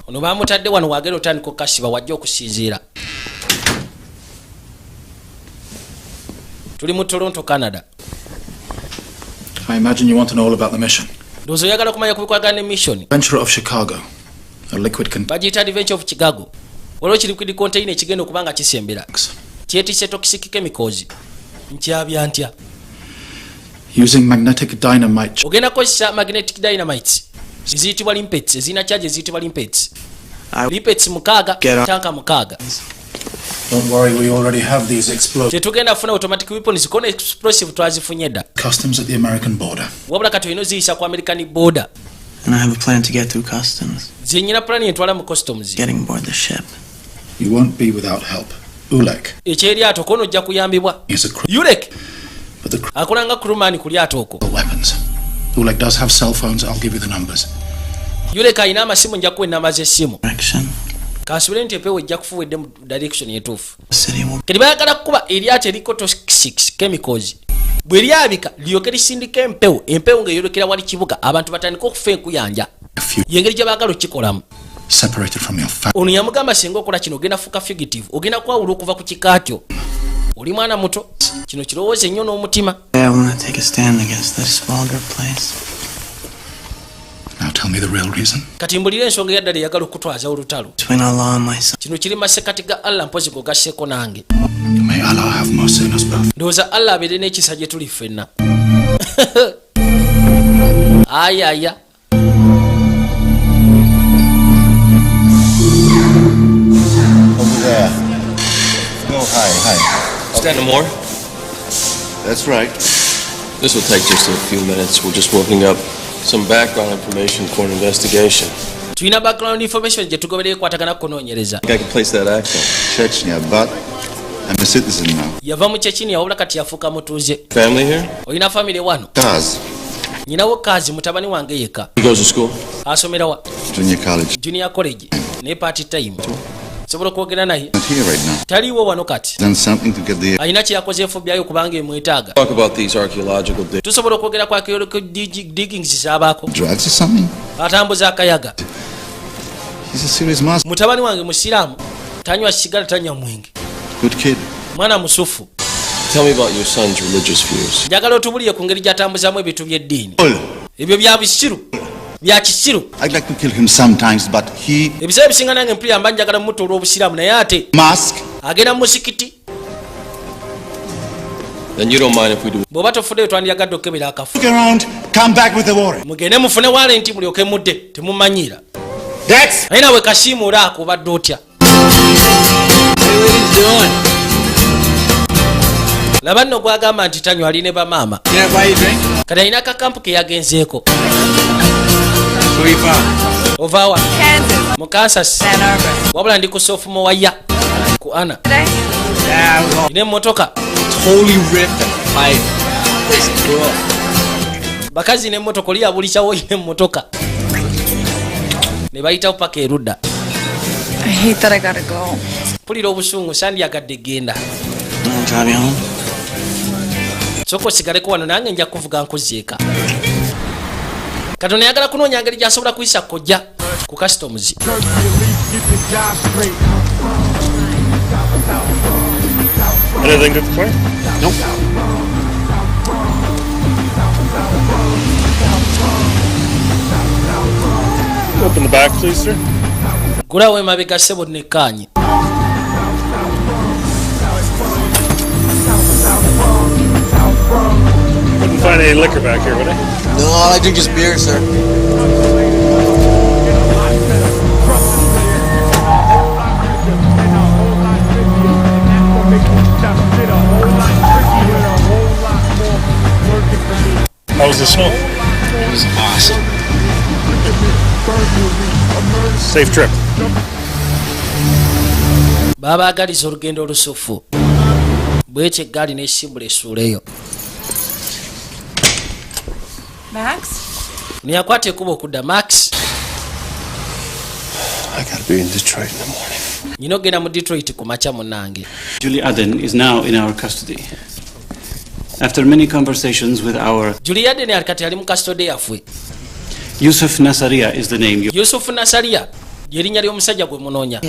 Ono baamutadde wano waagera otandika okukasiba wajja okusinziira. Tuli mu Toronto, Canada. I imagine you want to know all about the mission. Ndowooza oyagala kumanya ku bikwagana ne mission. Adventure of Chicago. A liquid bagiyita Adventure of Chicago. Waliwo ki liquid container ekigenda okuba nga kisembera. Kyetisse toxic chemicals. Nkyabya ntya? Using magnetic dynamite. Ogenda kukozesa magnetic dynamite. Ziyitibwa limpets. Ezina charge ziyitibwa limpets. Limpets mukaaga, tanka mukaaga. Don't worry, we already have these explosives. Tetugenda kufuna automatic weapons kono explosive twazifunye dda. Customs at the American border. Wabula kati olina oziyisa ku American border. And I have a plan to get through customs. Nze nyina plan yentwala mu customs. Getting aboard the ship. You won't be without help. Ulek. Ekyeryato kono ojja kuyambibwa. Ulek. Akolanga crewman ku lyato okwo. Weapons. Ulek does have cell phones. I'll give you the numbers. Ulek ayina amasimu nja kuwa ennamba z'essimu. Kasubire nti empewo ejja kufuwedde mu direction etuufu. Kati bayagala kukuba eryato eriko toxic chemicals. Bwe lyabika lyoke lisindika empewo. Empewo ng'eyolekera wali kibuga abantu batandika okufa enkuyanja. Yengeri gye baagala okikolamu. Separated from your family. Ono yamugamba singa okola kino ogenda fuuka fugitive. Ogenda kwawula okuva ku kika kyo. Oli mwana muto. Kino kirowooza ennyo n'omutima. I want to take a stand against this vulgar place. Now tell me the real reason. Kati mbulira ensonga eyaddala eyagala okutwaza olutalo. Between Allah and my son. Kino kiri masekati ga Allah mpozi gogasseeko nange. May Allah have mercy on us both. Ndowooza Allah abeere n'ekisa gye tuli ffenna. Ayaya. Over there. Go high. Stand more? That's right. This will take just a few minutes. We're just working up some background information for an investigation. Tulina background information gye tugoberera ekwatagana kunoonyereza. I can place that accent. Chechnya, but I'm a citizen now. Yava mu Chechnya wabula kati yafuuka mutuuze. Family here? Olina family wano? Kaz. Nyinawo kazi mutabani wange yekka. He goes to school? Asomera wa? Junior college. Junior college. Ne part time. Sobola kwogera naye? Not here right now. Taliwo wano kati. Done something to get the... Alina kye yakozeefu byayo kubanga emwetaaga. Talk about these archaeological digs. Tusobola okwogera ku archaeological diggings z'abaako. Drugs or something? Atambuza akayaga. He's a serious master. Mutabani wange musiraamu. Tanywa sigala tanywa mwenge. Good kid. Mwana musufu. Tell me about your son's religious views. Njagala otubulire ku ngeri gy'atambuzamu ebintu by'eddiini. Ebyo bya bisiru. Bya kisiru. I'd like to kill him sometimes, but he... Ebiseera bisinga nange mpulira mba njagala mutta olw'obusiraamu naye ate Mask. agenda mu musikiti. Then you don't mind if we do... Bw'oba tofuddeyo twandiyagadde okukebera akafu. Look around, come back with the warrant. Mugende mufune warrant mulyoke mudde temumanyiira. That's... Naye nawe kasiimuula ako obadde otya. Laba nno gwagamba nti tanywa ali ne bamaama. Kati alina akakampu ke yagenzeeko. Ova wa? Mu Kansas. Wabula ndi ku sophomore waya. Ku Ana. Ine emmotoka. Bakazi n'emmotoka oli yabulisawo ine emmotoka. Ne bayitawo paka erudda. I hate that I gotta go. Pulira obusungu sandyagadde genda. I'll drive you home. Soko sigaleko wano nange nja kuvuga nkuzeeka. Katonda yagala kunoonya ngeri gy'asobola kuyisa kojja ku customs. Anything to complain? Nope. Open the back, please, sir. Gulawo emabega ssebo nekkaanye. Couldn't find any liquor back here, would they? No, I drink just beer, sir. How was the snow? It was awesome. Safe trip. Baba agaliza olugendo olusufu bwekyo eggaali n'essimbula essuuleyo Max? niyakwata ekkuba okudda Max. I gotta be in Detroit in the morning. Nyina ogenda mu Detroit ku makya munnange. Julie Aden is now in our custody. After many conversations with our... Julie Aden alikati ali mu custody yaffe. Yusuf Nasaria is the name. Yusuf Nasaria yerinnya ly'omusajja gwe munoonya.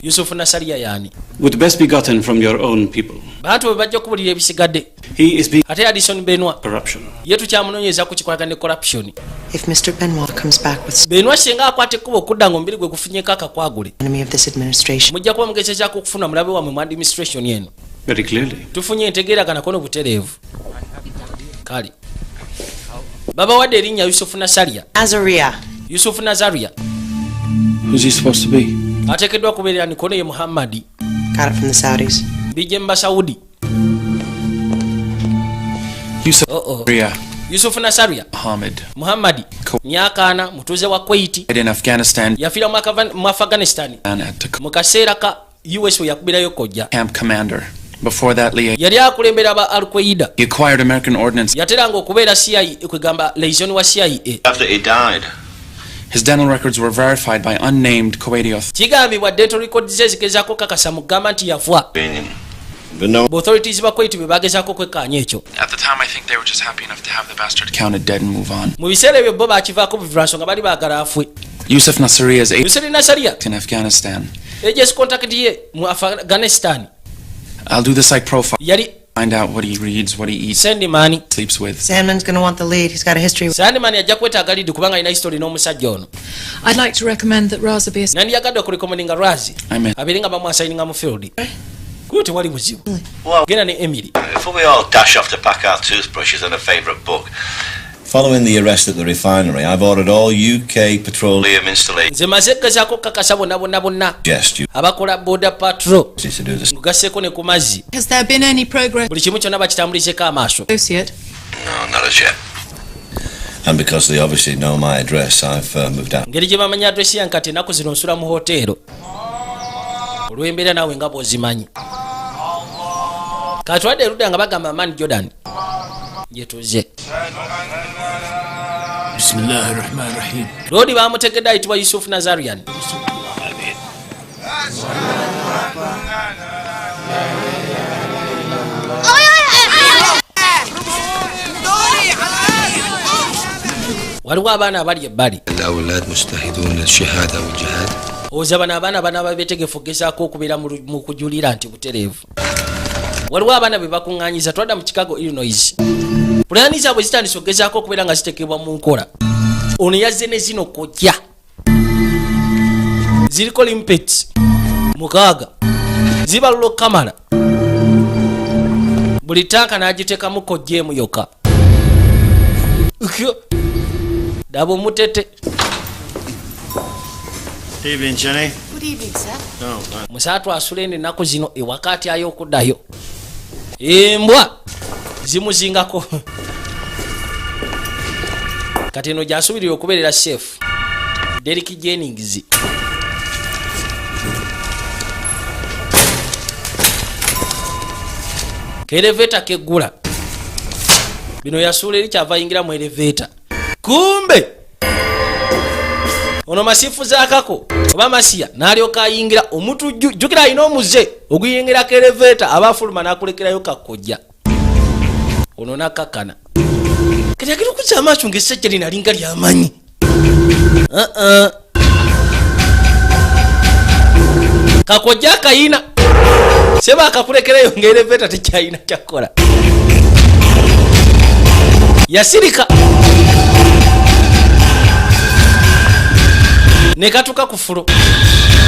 Yusuf Nasaria yani Would best be gotten from your own people. bantu bwe bajja kubulira ebisigadde. He is being... ate Addison Benoit corruption. ye tukyamunoonyeza ku kikwatagana ne corruption. If Mr. Benoit comes back with Benoit singa akwata ekkuba okudda ng'omubiri gwe gufunyeko akakwagule enemy of this administration, mujja kuba mugezezaako okufuna mulabe wammwe mu administration eno. Very clearly. Tufunye entegeeragana kono butereevu. Kale baba wadde erinnya Yusuf Nasaria. Yusuf Nazaria. Who's he supposed to be? ateekeddwa kubeerera nikono ye Muhammadi. got it from the Saudis. bijje mu Basaudi. Yusuf Yusuf Nasaria Muhammadi nyakaana mutuuze wa Kuwait in Afghanistan. yafiira mu Afghanistan mu kaseera ka US we yakubirayo kojja. Camp commander. Before that, yali akulembera aba Al-Qaeda. he acquired American ordnance. yateranga okubeera CIA kwegamba liaison wa CIA. After he died, His dental records were verified by unnamed Kuwaiti authorities. kigambibwa dental records ze zigezaako kakasa mu gamba nti yafa. Authorities ba Kuwait be bagezaako kwekkaanya ekyo. At the time, I think they were just happy enough to have the bastard counted dead and move on. mu biseera ebyo bo bakivaako buvira nsonga bali baagala afwe. Yusuf Nasaria's Yusuf Nasaria in Afghanistan. agents contact ye mu Afghanistan. I'll do the psych profile. Yali Find out what he reads, what he eats, send money, sleeps with. Sandman's going to want the lead. He's got a history. Sandman ajja kwetaaga lead kubanga alina history n'omusajja ono. I'd like to recommend that Raza be a... nandi yagadde okurekomendinga Razi Amen. abeerenga bamwasayininga mu field. Kuba tewali muzibu. Genda ne Emily. before we all dash off to pack our toothbrushes and a favourite book, Following the arrest at the refinery, I've ordered all UK petroleum installations nze maze kugezaako okukakasa bonna abakola border patrol to do this. kugasseeko ne ku mazzi. Has there been any progress? buli kimu kyonna bakitambulizeko amaaso. Associate? No, not as yet. And because they obviously know my address, I've moved out. ngeri gye bamanya adresi yange kati ennaku zino nsula mu hoteero olw'embeera naawe nga bw'ozimanyi. katwadde erudda nga bagamba Man Jordan gyetuze. Bismillahirrahmanirrahim. loodi bamutegedde ayitibwa Yusuf Nazarian. waliwo abaana abali ebbali. الأولاد مجتهدون للشهادة والجهاد. oza bano abaana bana babetegefu okugezaako okubeera mu kujulira nti butereevu. waliwo abaana be bakuŋŋaanyiza twadda mu Chicago, Illinois. pulaani zaabwe zitandise okugezaako okubeera nga zitekebwa mu nkola. ono yazze ne zino kojja ziriko limpets mukaaga zibalula kamala buli tanka n'agiteekamu kojja emu yokka. daba omutete. Evening, Jenny. Good evening, sir. musaatu asula eno ennaku zino ewaka atyayo okuddayo. embwa zimuzingako. kati eno gyasubirira okubeerera chef Derek Jennings. keleveta keggula bino yasuula eri kyava yingira mu eleveta. kumbe ono masifuza akako oba masiya n'alyoka ayingira omuntu jjukira alina omuze oguyingirako eleveta aba afuluma n'akulekerayo kakojja. ono nakakana kati agenda okuzza amaaso ng'essajja lino alinga lyamanyi. kakojja akayina seba akakulekerayo ng'eleveta tekyalina kyakola. yasirika ne katuka ku fulo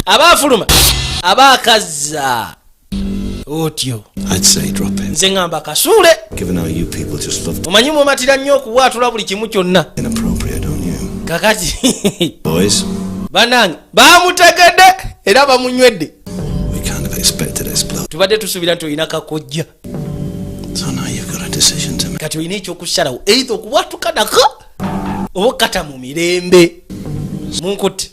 aba afuluma aba akazza otyo I'd say drop in. nze ngamba kasule Given how you people just love to omanyi mumatira nnyo okuwaatula buli kimu kyonna inappropriate, don't you? kakati Boys, banange bamutegedde era bamunywedde we kind of expected to explode. tubadde tusuubira nti olina kakojja So now you've got a decision to make. kati olina ekyokusalawo eitha okuwatuka nako oba okata mu mirembe munkutte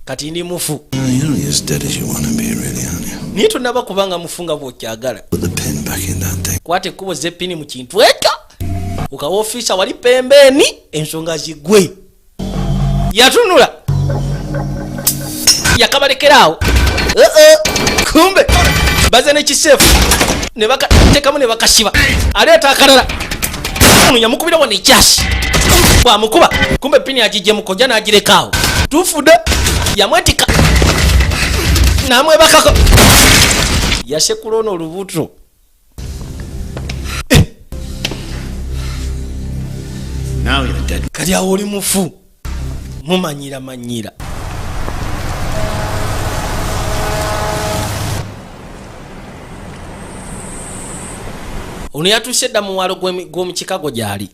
kati ndi mufu You're only as dead as you want to be, really, aren't you? naye tonnaba kubanga mufu nga bw'okyagala Put the pin back in that thing. kwata ekkubo z'eppini mu kintu ekyo ukawa ofiisa wali pembeeni ensonga zigwe yatunula yakabalekerawo kumbe baze nekiseefu ne bakateekamu ne bakasiba aleeta akalala ono yamukubirawo nekyasi bwamukuba kumbe ppini agijje mukojja n'agirekaawo tufudde yamwetika namwebakako yasekula ono olubuto Now you're dead. kati awo oli mufu mumanyira ono yatuuse dda mu walo gw'omukikago gy'ali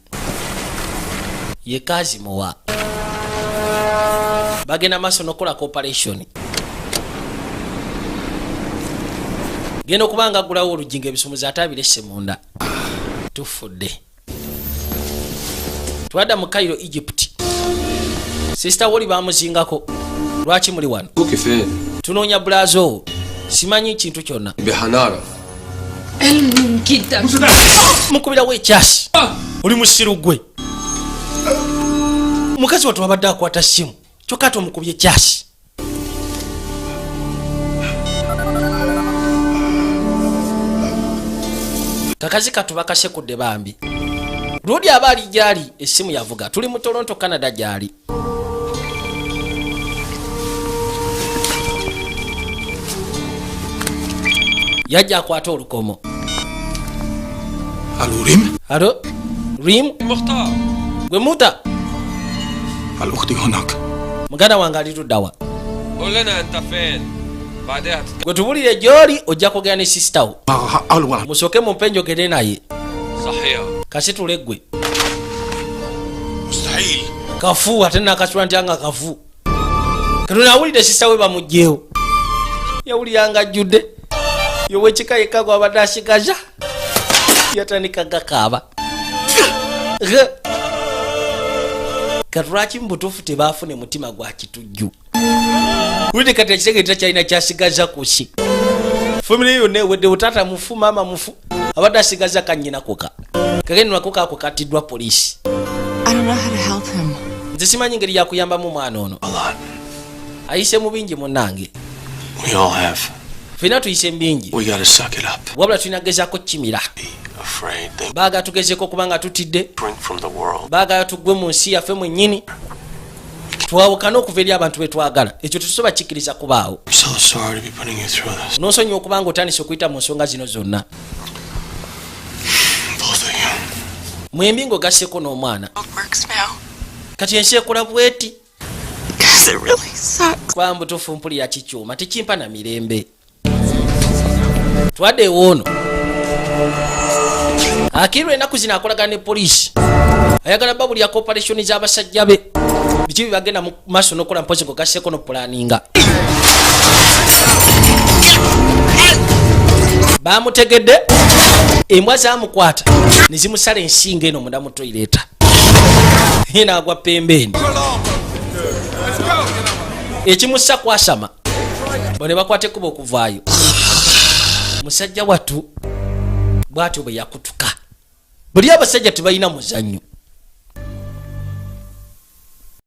ye Kazimowa bagenda maaso n'okukolako operation genda okuba nga agulawo olujinga ebisumuzi ate abirese munda tufudde twadda mu Cairo Egypt sister woli bamuzingako lwaki muli wano tunoonya bulazo simanyi kintu kyonna mukubirawo ekyasi oli musiru gwe mukazi watu wabadde akwata simu kyokka ate omukubye ekyasi kakazi katuba kasekudde bambi lodi aba ali gyali essimu yavuga tuli mu Toronto Canada gyali yajja akwata olukomo Allo Rim? Allo Rim? Gwe muta Allo أختي هناك. muganda wange ali tuddawa قول لنا انت فين بعدها gwe tubulire gy'oli ojja kugenda ne sister wo Alwa. musooke mu mpenjo gende naye صحيح kasi tuleggwe مستحيل. kafu ate nakasula nti anga kafu katona awulire sister we bamugjeewo yawuliranga ajjudde yowekika yekka gwabadde asigaza yatandika gakaaba katulaki mubutuufu tebaafuna mutima gwa kitujju wulire kati ekitegeeta kyalina kyasigaza kusi famire yonna ewedde butata mufu maama mufu abadde asigaza kannyina koka kagendinwako kaako katiddwa poliisi I don't know how to help him. nze simanyi ngeri yakuyambamu mwana ono ayise mu bingi munnange We all have. fena tuyise mu bingi We gotta suck it up. wabula tulina gezaako kimira Afraid they baagala tugezeko kubanga tutidde drink from the world. baagala tugwe mu nsi yaffe mwennyini twawukane okuva eri abantu betwagala ekyo tetusobola kikkiriza kubaawo I'm so sorry to be putting you through this. nonsonyiwa okubanga otandise okuyita mu nsonga zino zonna Both of you. mwembi ng'ogasseko n'omwana It works now. kati ensi ekola bweti Because it really sucks. kwa mbutuufu mpulira kikyuma tekimpa na mirembe twadde ewoono akirwa ennaku zino akolagana ne poliisi ayagala babulyako operationi z'abasajja be biki bibagenda mu maaso n'okola mpozi gogasseko n'opulaninga bamutegedde embwa zamukwata ne zimusala ensinga eno munda mu toileeta naagwa pembeeni ekimussa kwasama bone bakwata ekkuba okuvaayo musajja wattu bwatyo bwe yakutuka buli abasajja tebalina muzannyo